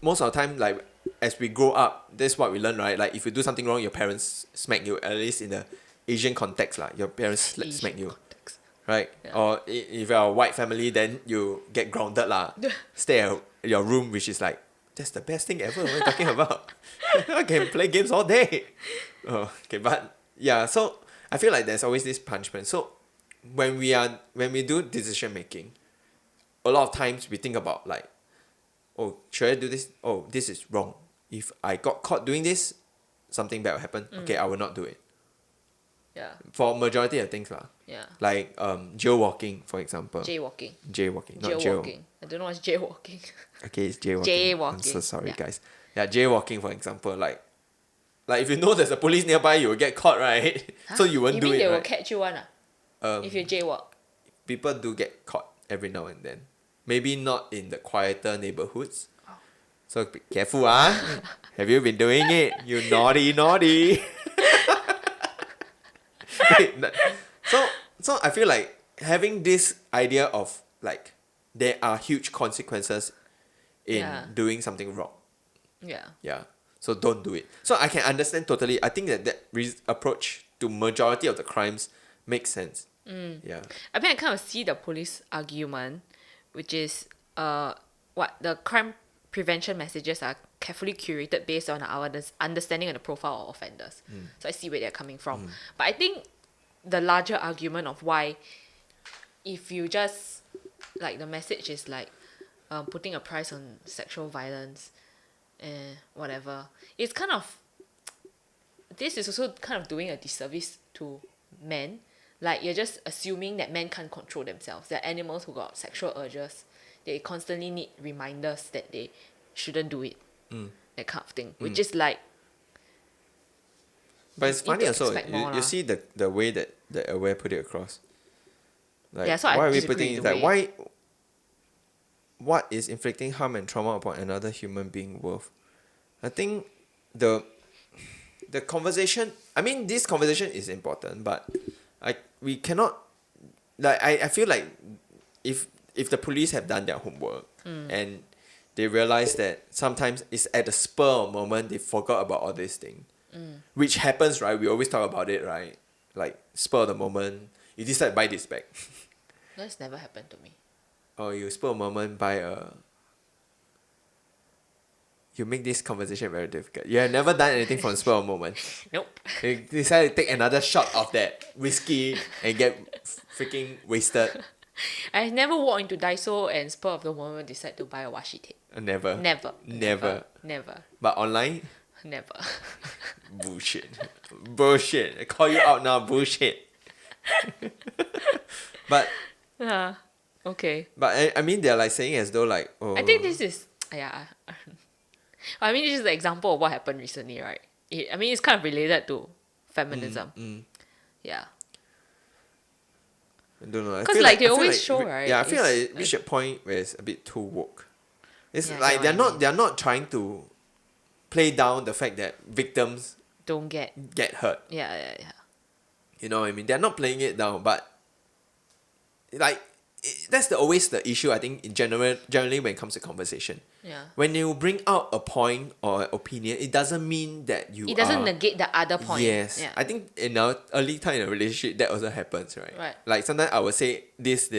most of the time, like as we grow up, that's what we learn, right? Like if you do something wrong, your parents smack you. At least in the Asian context, like your parents smack you, context. right? Yeah. Or if you're a white family, then you get grounded lah. Stay at your room, which is like that's the best thing ever. What are you talking about? I can play games all day. Oh, okay, but yeah. So I feel like there's always this punishment. So when we do decision making, a lot of times we think about like, oh, should I do this? Oh, this is wrong. If I got caught doing this, something bad will happen. Okay, I will not do it. Yeah. For majority of things lah. Yeah. Like jaywalking, for example. Jaywalking. Jaywalking, not jail. Jaywalking. I don't know what's jaywalking. Okay, it's jaywalking. I'm Jaywalking, so sorry, yeah. guys. Yeah, jaywalking, for example, like if you know there's a police nearby, you will get caught, right? So you won't You do mean it, they will right? catch you one if you jaywalk? People do get caught every now and then. Maybe not in the quieter neighborhoods. So be careful, ah. Have you been doing it? You naughty. Wait, so I feel like having this idea of like there are huge consequences in Yeah. doing something wrong. Yeah. Yeah. So don't do it. So I can understand totally. I think that approach to majority of the crimes makes sense. Yeah. I mean, I kind of see the police argument, which is what the crime prevention messages are carefully curated based on our understanding of the profile of offenders. So I see where they're coming from. But I think the larger argument of why, if you just, like, the message is like putting a price on sexual violence and whatever, it's kind of, this is also kind of doing a disservice to men. Like, you're just assuming that men can't control themselves. They're animals who got sexual urges. They constantly need reminders that they shouldn't do it. That kind of thing. Which is like, But it's you need funny to also. expect more You lah. see the way that Aware put it across. Like, Yeah, so I why are we disagree putting with it the like way- why? What is inflicting harm and trauma upon another human being worth? I think the conversation. I mean, this conversation is important, but we cannot. Like, I feel like if the police have done their homework and they realize that sometimes it's at the spur of moment they forgot about all this thing, which happens, right? We always talk about it, right? Like, spur of the moment, you decide to buy this bag, That's never happened to me. or you spur of the moment buy a. You make this conversation very difficult. You have never done anything from spur of the moment. Nope. You decide to take another shot of that whiskey and get freaking wasted. I never walked into Daiso and spur of the moment decide to buy a washi tape. Never. Never. Never. Never. But online, Never. bullshit. Bullshit. I call you out now, bullshit. but Okay. I mean, they're like saying as though like, oh, I think this is, yeah. I mean, this is the example of what happened recently, right? I mean, it's kind of related to feminism. Yeah. I don't know. I 'Cause, feel like, they I feel always like show, right, Yeah, I feel it's like reach a point where it's a bit too woke. It's Yeah, I like get what you they're not trying to play down the fact that victims Don't get. get hurt. Yeah. You know what I mean? They're not playing it down, but like that's always the issue. I think in generally when it comes to conversation, Yeah. when you bring out a point or an opinion, it doesn't mean that you It doesn't are, negate the other point. Yes, Yeah. I think in our early time in a relationship that also happens, right? Right. Like sometimes I will say this,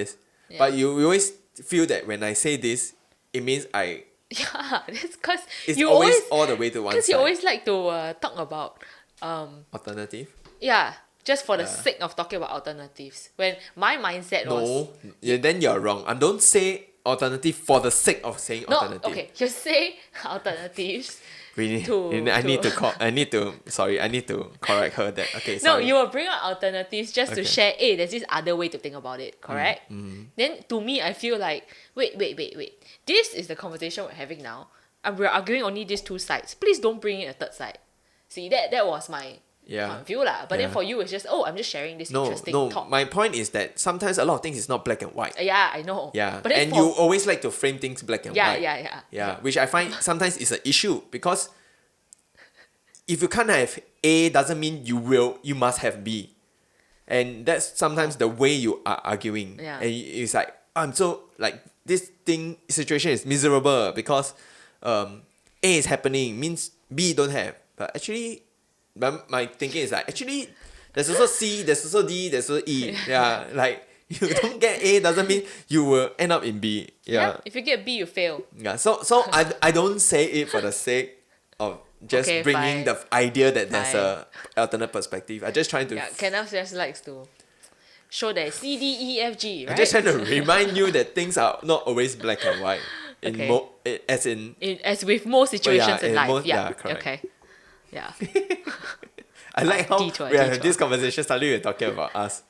Yeah. but you always feel that when I say this, it means Yeah, that's because it's you always always, all the way to one because side. you always like to talk about, Alternative? yeah, just for the Yeah. sake of talking about alternatives. When my mindset was, No, yeah, then you're wrong. I don't say alternative for the sake of saying no, alternative. okay, you say alternatives. We need, To- I need to- I need to correct her that. Okay, No, sorry. you will bring out alternatives just to Okay. share, hey, there's this other way to think about it, correct? Then to me, I feel like, wait. This is the conversation we're having now. And we're arguing only these two sides. Please don't bring in a third side. See, that was my Yeah. view lah. But then Yeah. for you, it's just, oh, I'm just sharing this No, interesting no. talk. My point is that sometimes a lot of things is not black and white. Yeah, I know. Yeah, But then and for, you always like to frame things black and white. Yeah. Which I find sometimes is an issue because if you can't have A doesn't mean you must have B, and that's sometimes the way you are arguing. Yeah. And it's like I'm so like this situation is miserable because A is happening means B don't have, but actually my thinking is like actually there's also C, there's also D, there's also E. Yeah, like you don't get A doesn't mean you will end up in B. Yeah. If you get B, you fail. Yeah, so I don't say it for the sake of just Okay, bringing fine. the idea that there's Fine. a alternate perspective. I just trying to Yeah, Kenneth just likes to show that C, D, E, F, G, I right? just trying to remind you that things are not always black and white. In Okay. as in As with most situations in in life. most- yeah. yeah, correct. Okay. Yeah. I like how detour, we have detour. this conversation suddenly we're talking about us.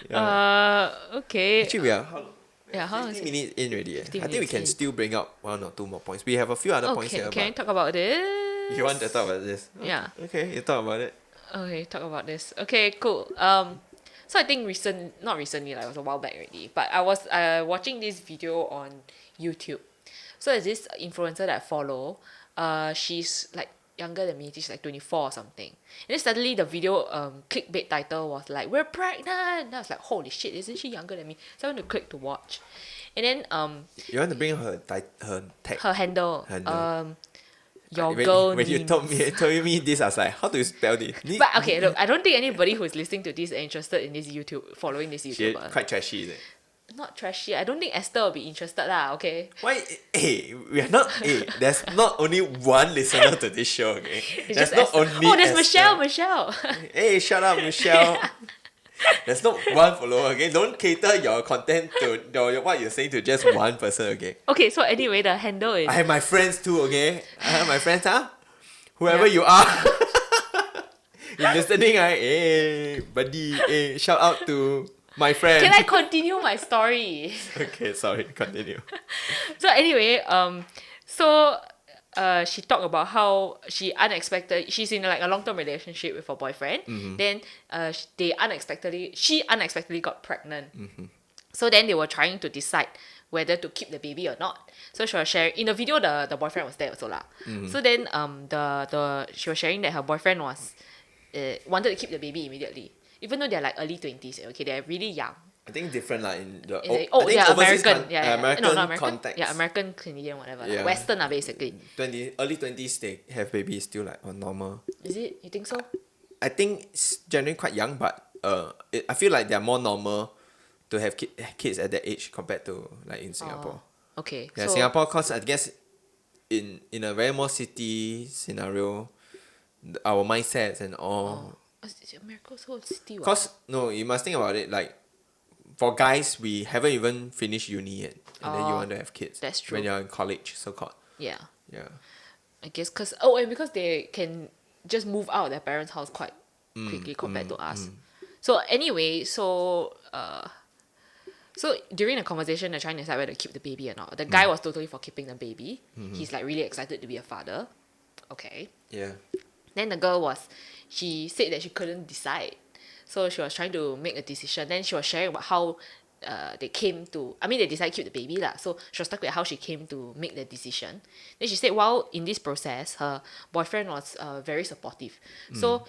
Yeah. Okay. Actually we are how, Yeah, how 15 is it? minutes in already. 15 I think we minutes can in. still bring up one or two more points. We have a few other points Okay, here, can we but talk about this? you want to talk about this? Yeah. Okay, you talk about it. Okay, talk about this. Okay, cool. So I think not recently, like it was a while back already, but I was watching this video on YouTube. So there's this influencer that I follow. She's like younger than me. She's like 24 or something. And then suddenly the video clickbait title was like, "We're pregnant." And I was like, "Holy shit! Isn't she younger than me?" So I went to click to watch, and then You want to bring her tag her handle handle. your when, girl when you Nin. told me this, I was like, how do you spell this? But okay, look, I don't think anybody who's listening to this are interested in this YouTube, following this She YouTuber. quite trashy, is it? Not trashy. I don't think Esther will be interested lah. Okay. Why? Hey, we are not. Hey, there's not only one listener to this show. Okay, It's there's just not Esther. only. Oh, there's Esther. Michelle. Hey, shut up, Michelle. There's not one follower. Okay, don't cater your content to what you're saying to just one person. Okay. Okay, so anyway, the handle is. I have my friends too. Okay, I have my friends. Whoever Yeah. you are. You're listening, right? Hey, buddy. Hey, shout out to my friend. Can I continue my story? Okay, sorry. Continue. So anyway, she talked about how she's in like a long-term relationship with her boyfriend. Then she unexpectedly got pregnant. So then they were trying to decide whether to keep the baby or not. So she was sharing in the video, the boyfriend was there also lah. So then she was sharing that her boyfriend was wanted to keep the baby immediately, even though they're like early 20s. Okay, they're really young. I think different like in the I think overseas American. American No, not American. context. Yeah, American, Canadian, whatever. Yeah. Like Western basically. Early 20s they have babies still like on normal. Is it? You think so? I think it's generally quite young, but I feel like they're more normal to have kids at that age compared to like in Singapore. Okay. Yeah, So Singapore, cause I guess in a very more city scenario, our mindsets and all. Is America so city? Cause no, you must think about it. Like for guys, we haven't even finished uni yet, and then you want to have kids. That's true. When you're in college, so called. Yeah, Yeah. I guess and because they can just move out of their parents' house quite quickly compared to us. So anyway, so during the conversation, they're trying to decide whether to keep the baby or not. The guy was totally for keeping the baby. He's like really excited to be a father. Okay. Yeah. Then the girl she said that she couldn't decide. So she was trying to make a decision. Then she was sharing about how they decided to keep the baby lah. So she was talking about how she came to make the decision. Then she said while in this process, her boyfriend was very supportive. So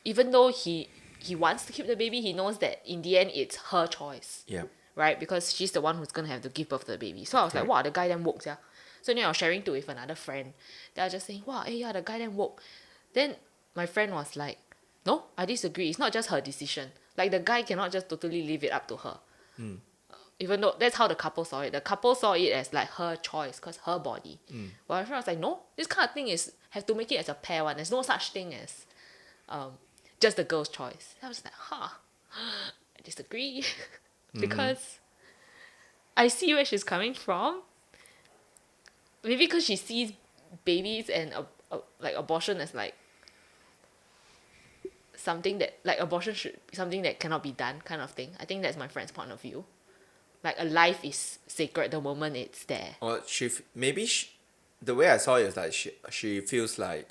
even though he wants to keep the baby, he knows that in the end it's her choice. Yeah. Right? Because she's the one who's going to have to give birth to the baby. So I was like, wow, the guy damn woke, yeah. So then I was sharing with another friend. They were just saying, wow, the guy damn woke. Then my friend was like, no, I disagree. It's not just her decision. Like the guy cannot just totally leave it up to her. Even though that's how the couple saw it. The couple saw it as like her choice because her body. But my friend was like, no, this kind of thing have to make it as a pair one. There's no such thing as just the girl's choice. I was like, I disagree. Because I see where she's coming from. Maybe because she sees babies and like abortion as like something that like abortion should be something that cannot be done kind of thing. I think that's my friend's point of view. Like a life is sacred the moment it's there. Or the way I saw it is like she feels like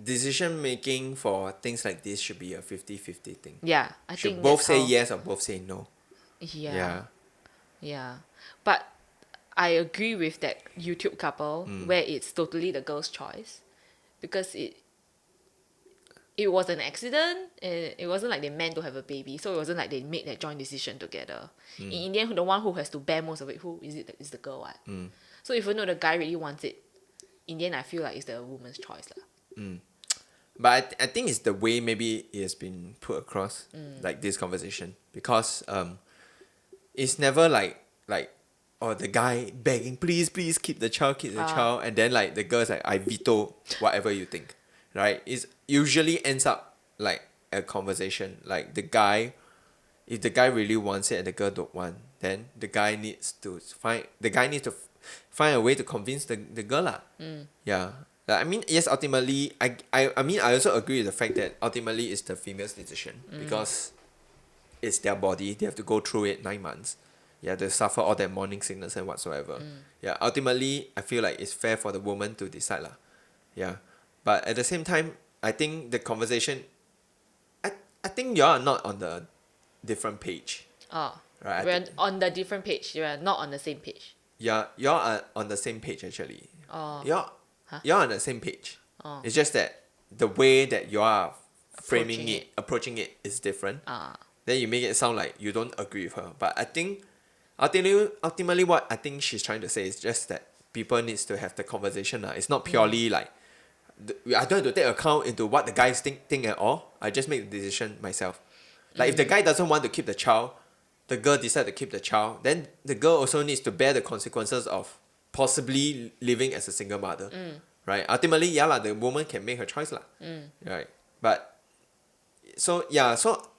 decision making for things like this should be a 50-50 thing. Yeah, I should think both that's say how, yes or both say no. Yeah. But I agree with that YouTube couple where it's totally the girl's choice because it was an accident and it wasn't like they meant to have a baby, so it wasn't like they made that joint decision together. In the end, the one who has to bear most of it, who is it? Is the girl, what? So even though the guy really wants it, in the end I feel like it's the woman's choice lah. But I think it's the way maybe it has been put across, like this conversation, because it's never like the guy begging, please keep the child, and then like the girl's like, I veto whatever you think, right? It usually ends up like a conversation, like if the guy really wants it and the girl don't want, then the guy needs to find a way to convince the girl lah. Yeah. I mean, yes, ultimately, I mean, I also agree with the fact that ultimately it's the female's decision because it's their body. They have to go through it 9 months. Yeah, they suffer all that morning sickness and whatsoever. Yeah, ultimately, I feel like it's fair for the woman to decide lah. Yeah, but at the same time, I think the conversation, I think you are not on the different page. Oh, right. We're on the different page. You're not on the same page. Yeah, you're on the same page actually. Oh. you're on the same page. Oh. It's just that the way that you are framing Approaching it, it. approaching it is different. Ah. Then you make it sound like you don't agree with her. But I think ultimately what I think she's trying to say is just that people needs to have the conversation. It's not purely like I don't have to take account into what the guys think at all. I just make the decision myself. Like if the guy doesn't want to keep the child, the girl decide to keep the child, then the girl also needs to bear the consequences of possibly living as a single mother. Right? Ultimately, yeah lah, the woman can make her choice lah. Right? But so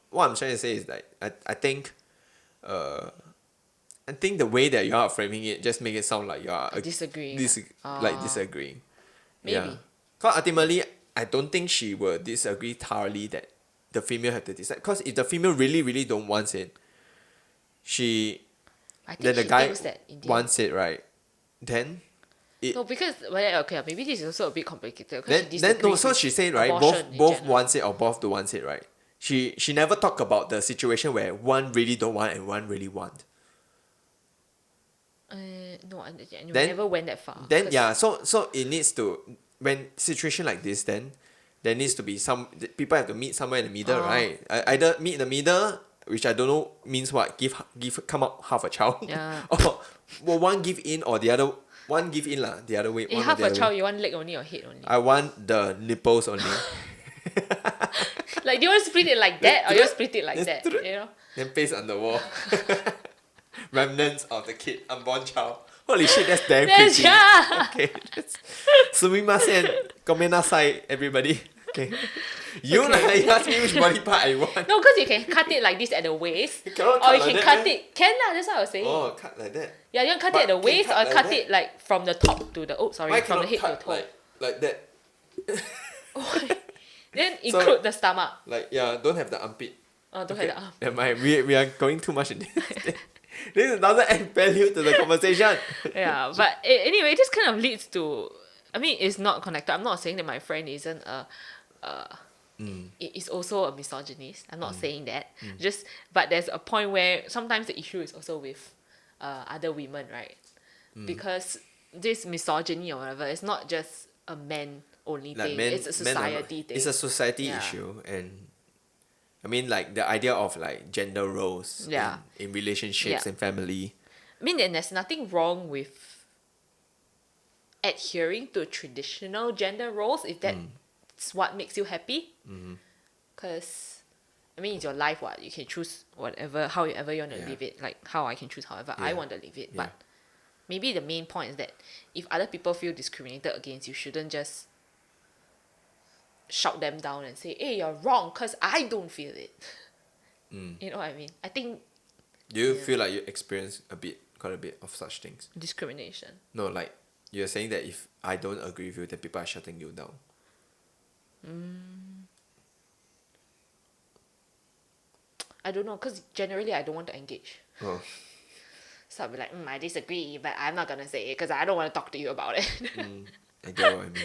what I'm trying to say is that I think the way that you are framing it just make it sound like you are Disagreeing. disagreeing. Maybe. Yeah. Because ultimately, I don't think she will disagree thoroughly that the female have to decide. Because if the female really, really don't want it, I think then the she guy thinks that in the wants it, right? Then no, because okay, maybe this is also a bit complicated. then no. So she said right, abortion in both general. wants it or both don't want it, right? She never talk about the situation where one really don't want and one really want. No, I Then- never went that far. Then 'cause- yeah, so it needs to, when situation like this, then there needs to be people have to meet somewhere in the middle, right? Either meet in the middle, which I don't know means what, come out half a child, Yeah. or well, one give in or the other one give in lah, the other way. Eh, one or half the a other child, way. you want leg only or head only? I want the nipples only. Like, do you want to split it like that or you want to split it like that? You know? Then paste on the wall. Remnants of the kid, unborn child. Holy shit, that's damn That's- creepy. yeah. Okay. Sumimasen. Gomenasai, everybody. Okay. You ask me which body part I want. No, because you can cut it like this at the waist. You cannot Or cut you like can that, cut meh? it. Can lah, that's what I was saying. Oh, cut like that. Yeah, you can cut But it at the can waist cut or like cut that? it like from the top to the from Why the cannot head to the cut toe. like that? Then So- include the stomach. Like, yeah, don't have the armpit. Oh, don't Okay. have the arm. Never mind. We are going too much in this. This doesn't add value to the conversation. Yeah, but anyway, this kind of leads to. I mean, it's not connected. I'm not saying that my friend isn't is also a misogynist. I'm not saying that. But there's a point where sometimes the issue is also with other women, right? Because this misogyny or whatever, it's not just a man only Like thing. men, It's a men are not- society thing. It's a society Yeah. issue, and I mean, like the idea of like gender roles Yeah. in relationships Yeah. and family. I mean, and there's nothing wrong with adhering to traditional gender roles if that's what makes you happy. Because, I mean, it's your life, what? You can choose however you want to Yeah. live it. Like how I can choose however I Yeah. want to live it. Yeah. But maybe the main point is that if other people feel discriminated against, you shouldn't just shout them down and say, hey, you're wrong because I don't feel it. You know what I mean? I think Do you feel like you experience quite a bit of such things? discrimination. No, like you're saying that if I don't agree with you, then people are shutting you down. I don't know, because generally I don't want to engage. Oh, So I'll be like, I disagree, but I'm not gonna say it because I don't want to talk to you about it. I get what I mean.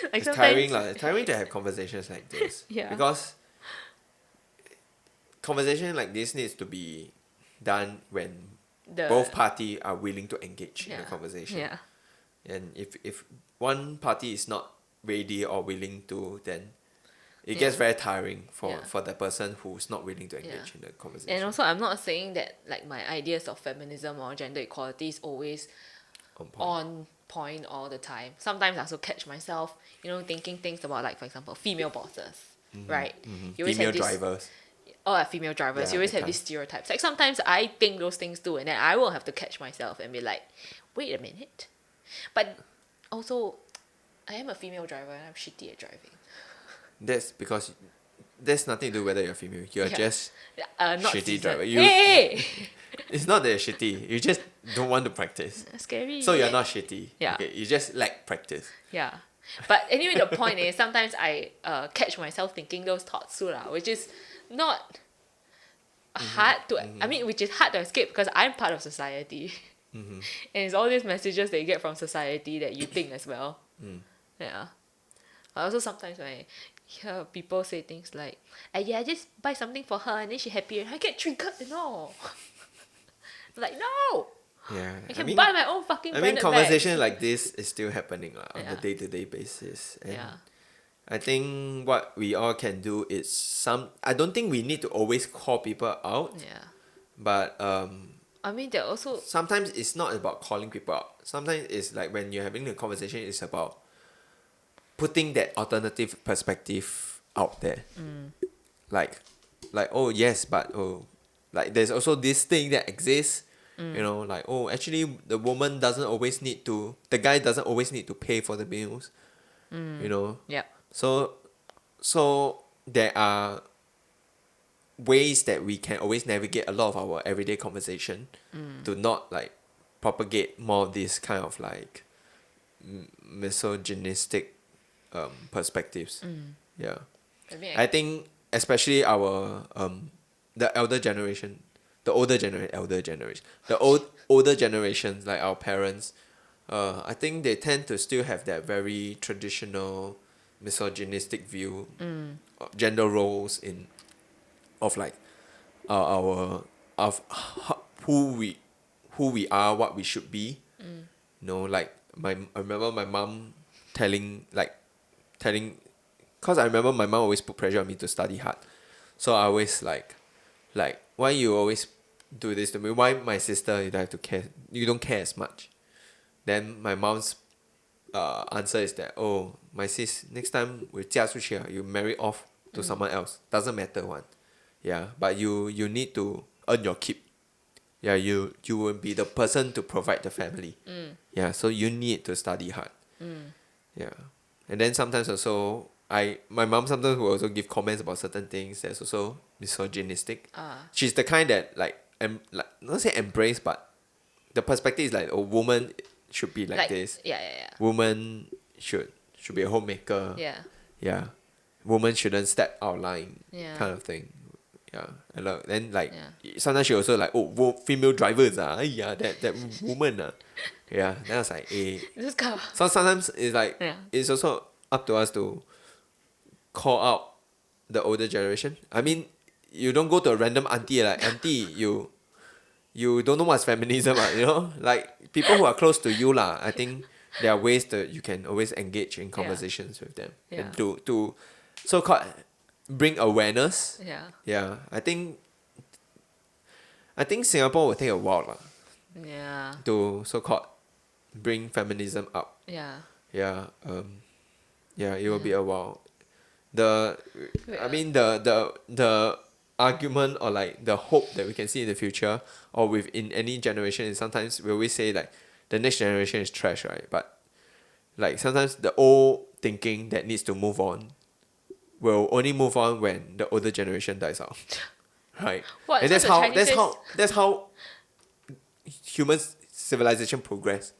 Like It's sometimes- tiring, lah. It's tiring to have conversations like this. Yeah. Because conversation like this needs to be done when The- both parties are willing to engage in yeah. the conversation. Yeah. And if one party is not ready or willing to, then it Yeah. gets very tiring Yeah. for the person who's not willing to engage Yeah. in the conversation. And also, I'm not saying that like my ideas of feminism or gender equality is always on point. on point all the time. Sometimes I also catch myself, thinking things about, like, for example, female bosses, right? You always Female have this, drivers. female drivers. Yeah, You always that have these kind. stereotypes. Like sometimes I think those things too, and then I will have to catch myself and be like, wait a minute. But also, I am a female driver and I'm shitty at driving. That's because there's nothing to do whether you're female. You're Yeah. just Not shitty seasoned. driver. You- Hey! it's not that you're shitty. You just don't want to practice. Scary. So you're not shitty. Yeah. Okay, you just lack practice. Yeah. But anyway, the point is sometimes I catch myself thinking those thoughts too, which is not hard to, I mean, which is hard to escape because I'm part of society. And it's all these messages that you get from society that you think as well. Yeah. But also sometimes when I hear people say things like, yeah, just buy something for her and then she happy, and I get triggered, Like, no! Yeah. I can buy my own fucking branded conversation bags. like this is still happening on the Yeah. day-to-day basis. And Yeah. I think what we all can do is I don't think we need to always call people out, Yeah. but I mean, they're also. sometimes it's not about calling people out. Sometimes it's like when you're having a conversation, it's about putting that alternative perspective out there. Like, oh yes, but oh, like there's also this thing that exists. You know, like oh, actually the woman doesn't always need to. The guy doesn't always need to pay for the meals. You know, Yeah. so there are ways that we can always navigate a lot of our everyday conversation to not like propagate more of this kind of like misogynistic perspectives. Yeah. I mean, I think especially our the elder generation, the older generation, the older generations like our parents, I think they tend to still have that very traditional misogynistic view of gender roles in of like our of who we are, what we should be. You know, like I remember my mom telling because I remember my mom always put pressure on me to study hard. So I always like why you always do this to me? Why my sister you don't have to care? You don't care as much. Then my mom's answer is that oh my sis next time we 嫁出去 you marry off to someone else doesn't matter one. Yeah, but you need to earn your keep. Yeah, you will be the person to provide the family. Yeah, so you need to study hard. Yeah, and then sometimes also my mom sometimes will also give comments about certain things that's also misogynistic. She's the kind that like not say embrace, but the perspective is like a woman should be like this. Yeah, yeah, Woman should be a homemaker. yeah. Yeah, woman shouldn't step out line. Yeah. Kind of thing. Yeah, and then like Yeah. sometimes she also like female drivers yeah that woman yeah. Then I was like This kind of. so sometimes it's like Yeah. it's also up to us to call out the older generation. I mean, you don't go to a random auntie like auntie you don't know what's feminism you know like people who are close to you lah. I think there are ways that you can always engage in conversations with them Yeah. and to so called bring awareness. Yeah. Yeah, I think Singapore will take a while lah Yeah. to so called bring feminism up. Yeah. Yeah, yeah, it will be a while. I mean the argument or like the hope that we can see in the future or within any generation is sometimes we always say like the next generation is trash, right? But like sometimes the old thinking that needs to move on will only move on when the older generation dies out. Right? What, And so that's the how Chinese that's how human civilization progress.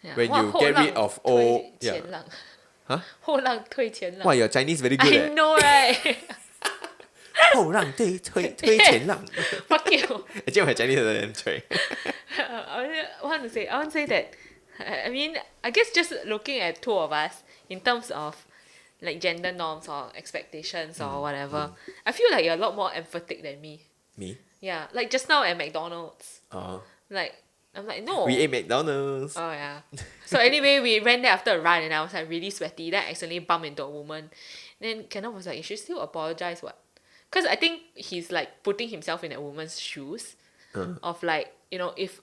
Yeah. When What, you get rid of old- yeah. 前浪. Huh? 后浪推前浪. Wow, your Chinese very good I know, right? 后浪推前浪 Fuck you. Actually my Chinese is damn chui. I want to say that, I mean, I guess just looking at two of us in terms of like gender norms or expectations or whatever, I feel like you're a lot more empathetic than me. Me? Yeah, like just now at McDonald's, Oh. like I'm like no. We ate McDonald's. Oh yeah. So anyway, we ran there after a run and I was like really sweaty. Then I accidentally bumped into a woman. Then Kenneth was like, you should still apologize, what? Because I think he's like putting himself in that woman's shoes of like, you know, if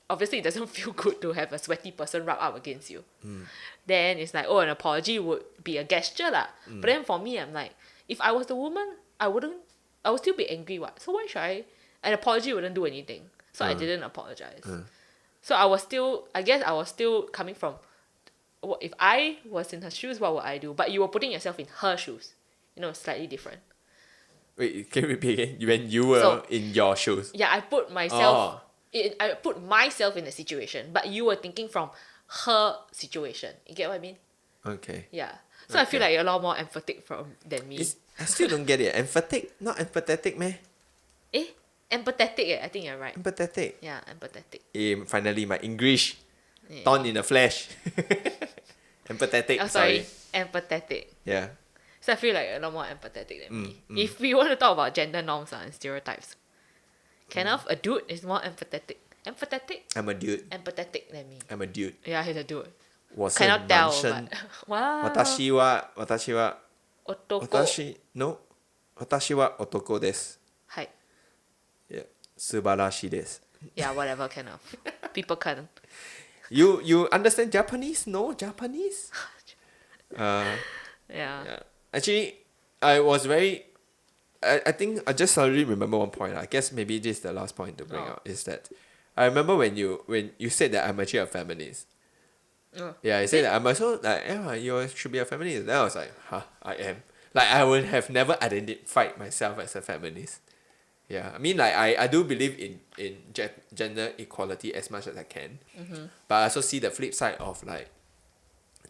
obviously it doesn't feel good to have a sweaty person rub up against you. Then it's like, oh, an apology would be a gesture lah. But then for me, I'm like, if I was the woman, I would still be angry, what? So why should an apology wouldn't do anything. So I didn't apologize. So I guess I was still coming from, what if I was in her shoes, what would I do? But you were putting yourself in her shoes. You know, slightly different. Wait, can you repeat again? When you were in your shoes. Yeah, I put myself I put myself in a situation, but you were thinking from her situation. You get what I mean? Okay. Yeah. So I feel like you're a lot more emphatic than me. I still don't get it. Emphatic, not empathetic, meh? Empathetic, I think you're right. Empathetic. Yeah, empathetic. Finally, my English. Yeah. Thorn in the flesh. Empathetic. Oh, sorry. Empathetic. Yeah. So I feel like you're a lot more empathetic than me. If we want to talk about gender norms and stereotypes, Kenneth, a dude, is more empathetic. Empathetic? I'm a dude. Empathetic, let me. I'm a dude. Yeah, he's a dude. 我是 Cannot tell, 男生。 but wow. 私は Otoko. no 私は男です。 Hi. Yeah. 素晴らしいです。 Yeah, whatever kind of. People can. You understand Japanese? No Japanese? Yeah. Yeah. Actually, I was very. I think I just suddenly remember one point. I guess maybe this is the last point to bring Oh. out is that I remember when you said that I'm actually a feminist. Oh. Yeah, you said that I'm also like, yeah, you should be a feminist. Then I was like, huh, I am. Like I would have never identified myself as a feminist. Yeah, I mean like I do believe in gender equality as much as I can. But I also see the flip side of like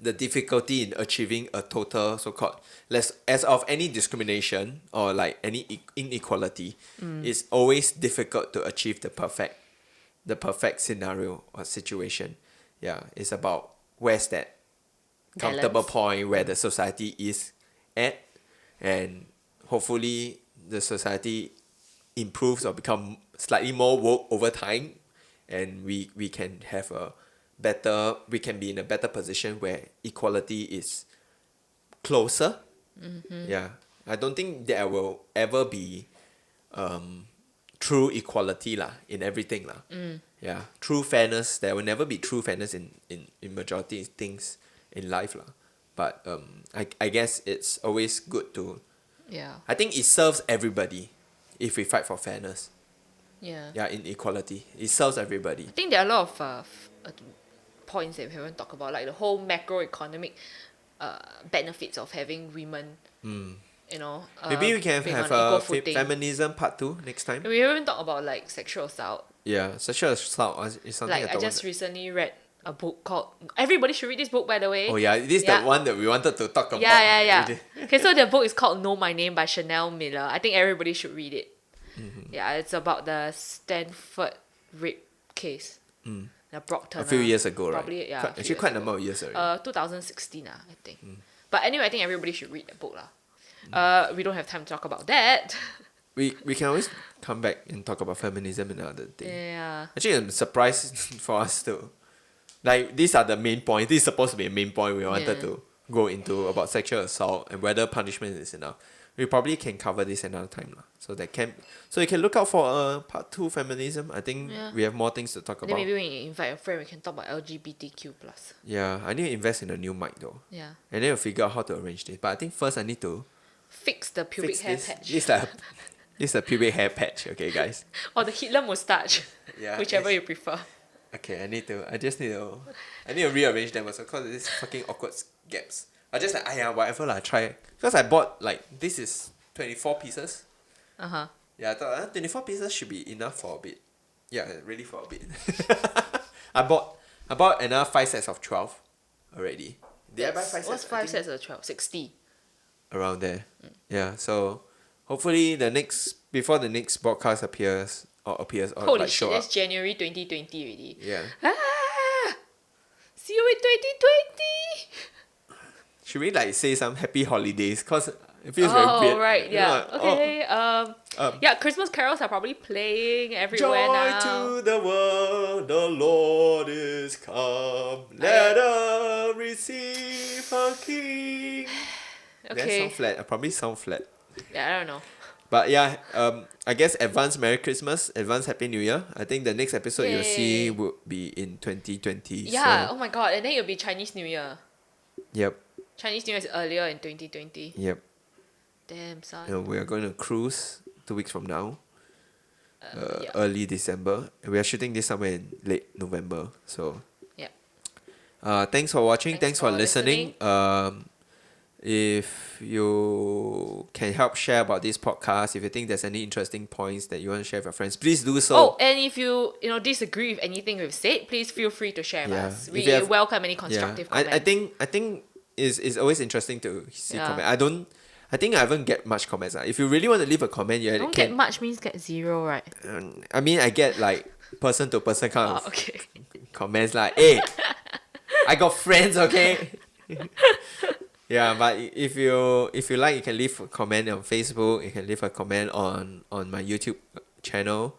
the difficulty in achieving a total so-called less as of any discrimination or like any inequality. It's always difficult to achieve the perfect scenario or situation. Yeah, it's about where's that comfortable Balance. point where the society is at, and hopefully the society improves or become slightly more woke over time, and we can have we can be in a better position where equality is closer. Yeah, I don't think there will ever be true equality lah in everything lah. Yeah, true fairness, there will never be true fairness in majority things in life lah. But I guess it's always good to, Yeah. I think it serves everybody if we fight for fairness. Yeah. Yeah, in equality, it serves everybody. I think there are a lot of points that we haven't talked about, like the whole macroeconomic benefits of having women. You know, Maybe we can being have on equal a footing. feminism part 2 next time. We haven't talked about like sexual assault. Yeah, sexual assault is something Like I don't just want. recently read a book called. Everybody should read this book, by the way. Oh yeah, this is Yeah. the one that we wanted to talk about. Yeah. Okay, so the book is called Know My Name by Chanel Miller. I think everybody should read it. Yeah, it's about the Stanford rape case. The Brock A few years ago, right? Probably, yeah. Actually, quite a number of years already. 2016, I think. But anyway, I think everybody should read that book. We don't have time to talk about that. We can always come back and talk about feminism and other things. Yeah. Actually, I'm surprised for us to, like, these are the main points. This is supposed to be a main point we wanted Yeah. to go into about sexual assault and whether punishment is enough. We probably can cover this another time lah. So you can look out for a part 2 feminism. I think Yeah. we have more things to talk Then about. maybe when you invite a friend, we can talk about LGBTQ+. Yeah, I need to invest in a new mic though. Yeah. And then we'll figure out how to arrange this. But I think first I need to Fix the pubic fix hair this. patch. This is a pubic hair patch, okay guys? Or the Hitler mustache. Yeah, Whichever it's- you prefer. Okay, I need to rearrange them also because this fucking awkward gaps. I just like, whatever lah, try. Because I bought like, this is 24 pieces. Uh-huh. Yeah, I thought 24 pieces should be enough for a bit. Yeah, really for a bit. I bought another 5 sets of 12 already. Did I buy 5 sets? What's I 5 think sets of 12? 60. around there. Yeah, so hopefully before the next broadcast appears or Holy like shit, show that's up. January 2020 already. Yeah. Ah! See you in 2020! Should we like say some happy holidays? Cause it feels very weird. Oh, right, You yeah. know, like, Okay, yeah, Christmas carols are probably playing everywhere Joy now. to the world, the Lord is come. Let us receive a King. That Okay. sound flat. I probably sound flat. Yeah, I don't know. But yeah, I guess advance Merry Christmas, advance Happy New Year. I think the next episode you'll see Yay. would be in 2020. Yeah, So, oh my god, and then it'll be Chinese New Year. yep, Chinese New Year is earlier in 2020. yep. Damn, son. And we are going to cruise 2 weeks from now. Yeah. Early December. We are shooting this somewhere in late November. So, Yeah. thanks for watching. Thanks for for listening. If you can help share about this podcast, if you think there's any interesting points that you want to share with your friends, please do so. Oh, and if you disagree with anything we've said, please feel free to share with Yeah. us. If We you have- welcome any constructive comments. I think it's always interesting to see Yeah. comment. I think I haven't get much comments. If you really want to leave a comment, you Don't can. get much means get 0, right? I mean, I get like person to person kind Oh, of okay. comments like, "Hey, I got friends, okay." Yeah, but if you like, you can leave a comment on Facebook. You can leave a comment on my YouTube channel.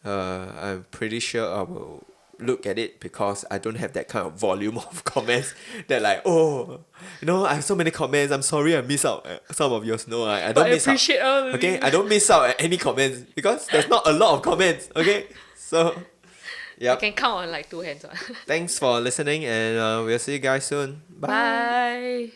I'm pretty sure I will look at it because I don't have that kind of volume of comments that like, oh, I have so many comments. I'm sorry I miss out some of yours. No, I But don't I miss out. appreciate all of Okay, you. I don't miss out at any comments because there's not a lot of comments. Okay, so I yep. can count on like two hands. Thanks for listening, and we'll see you guys soon. Bye. Bye.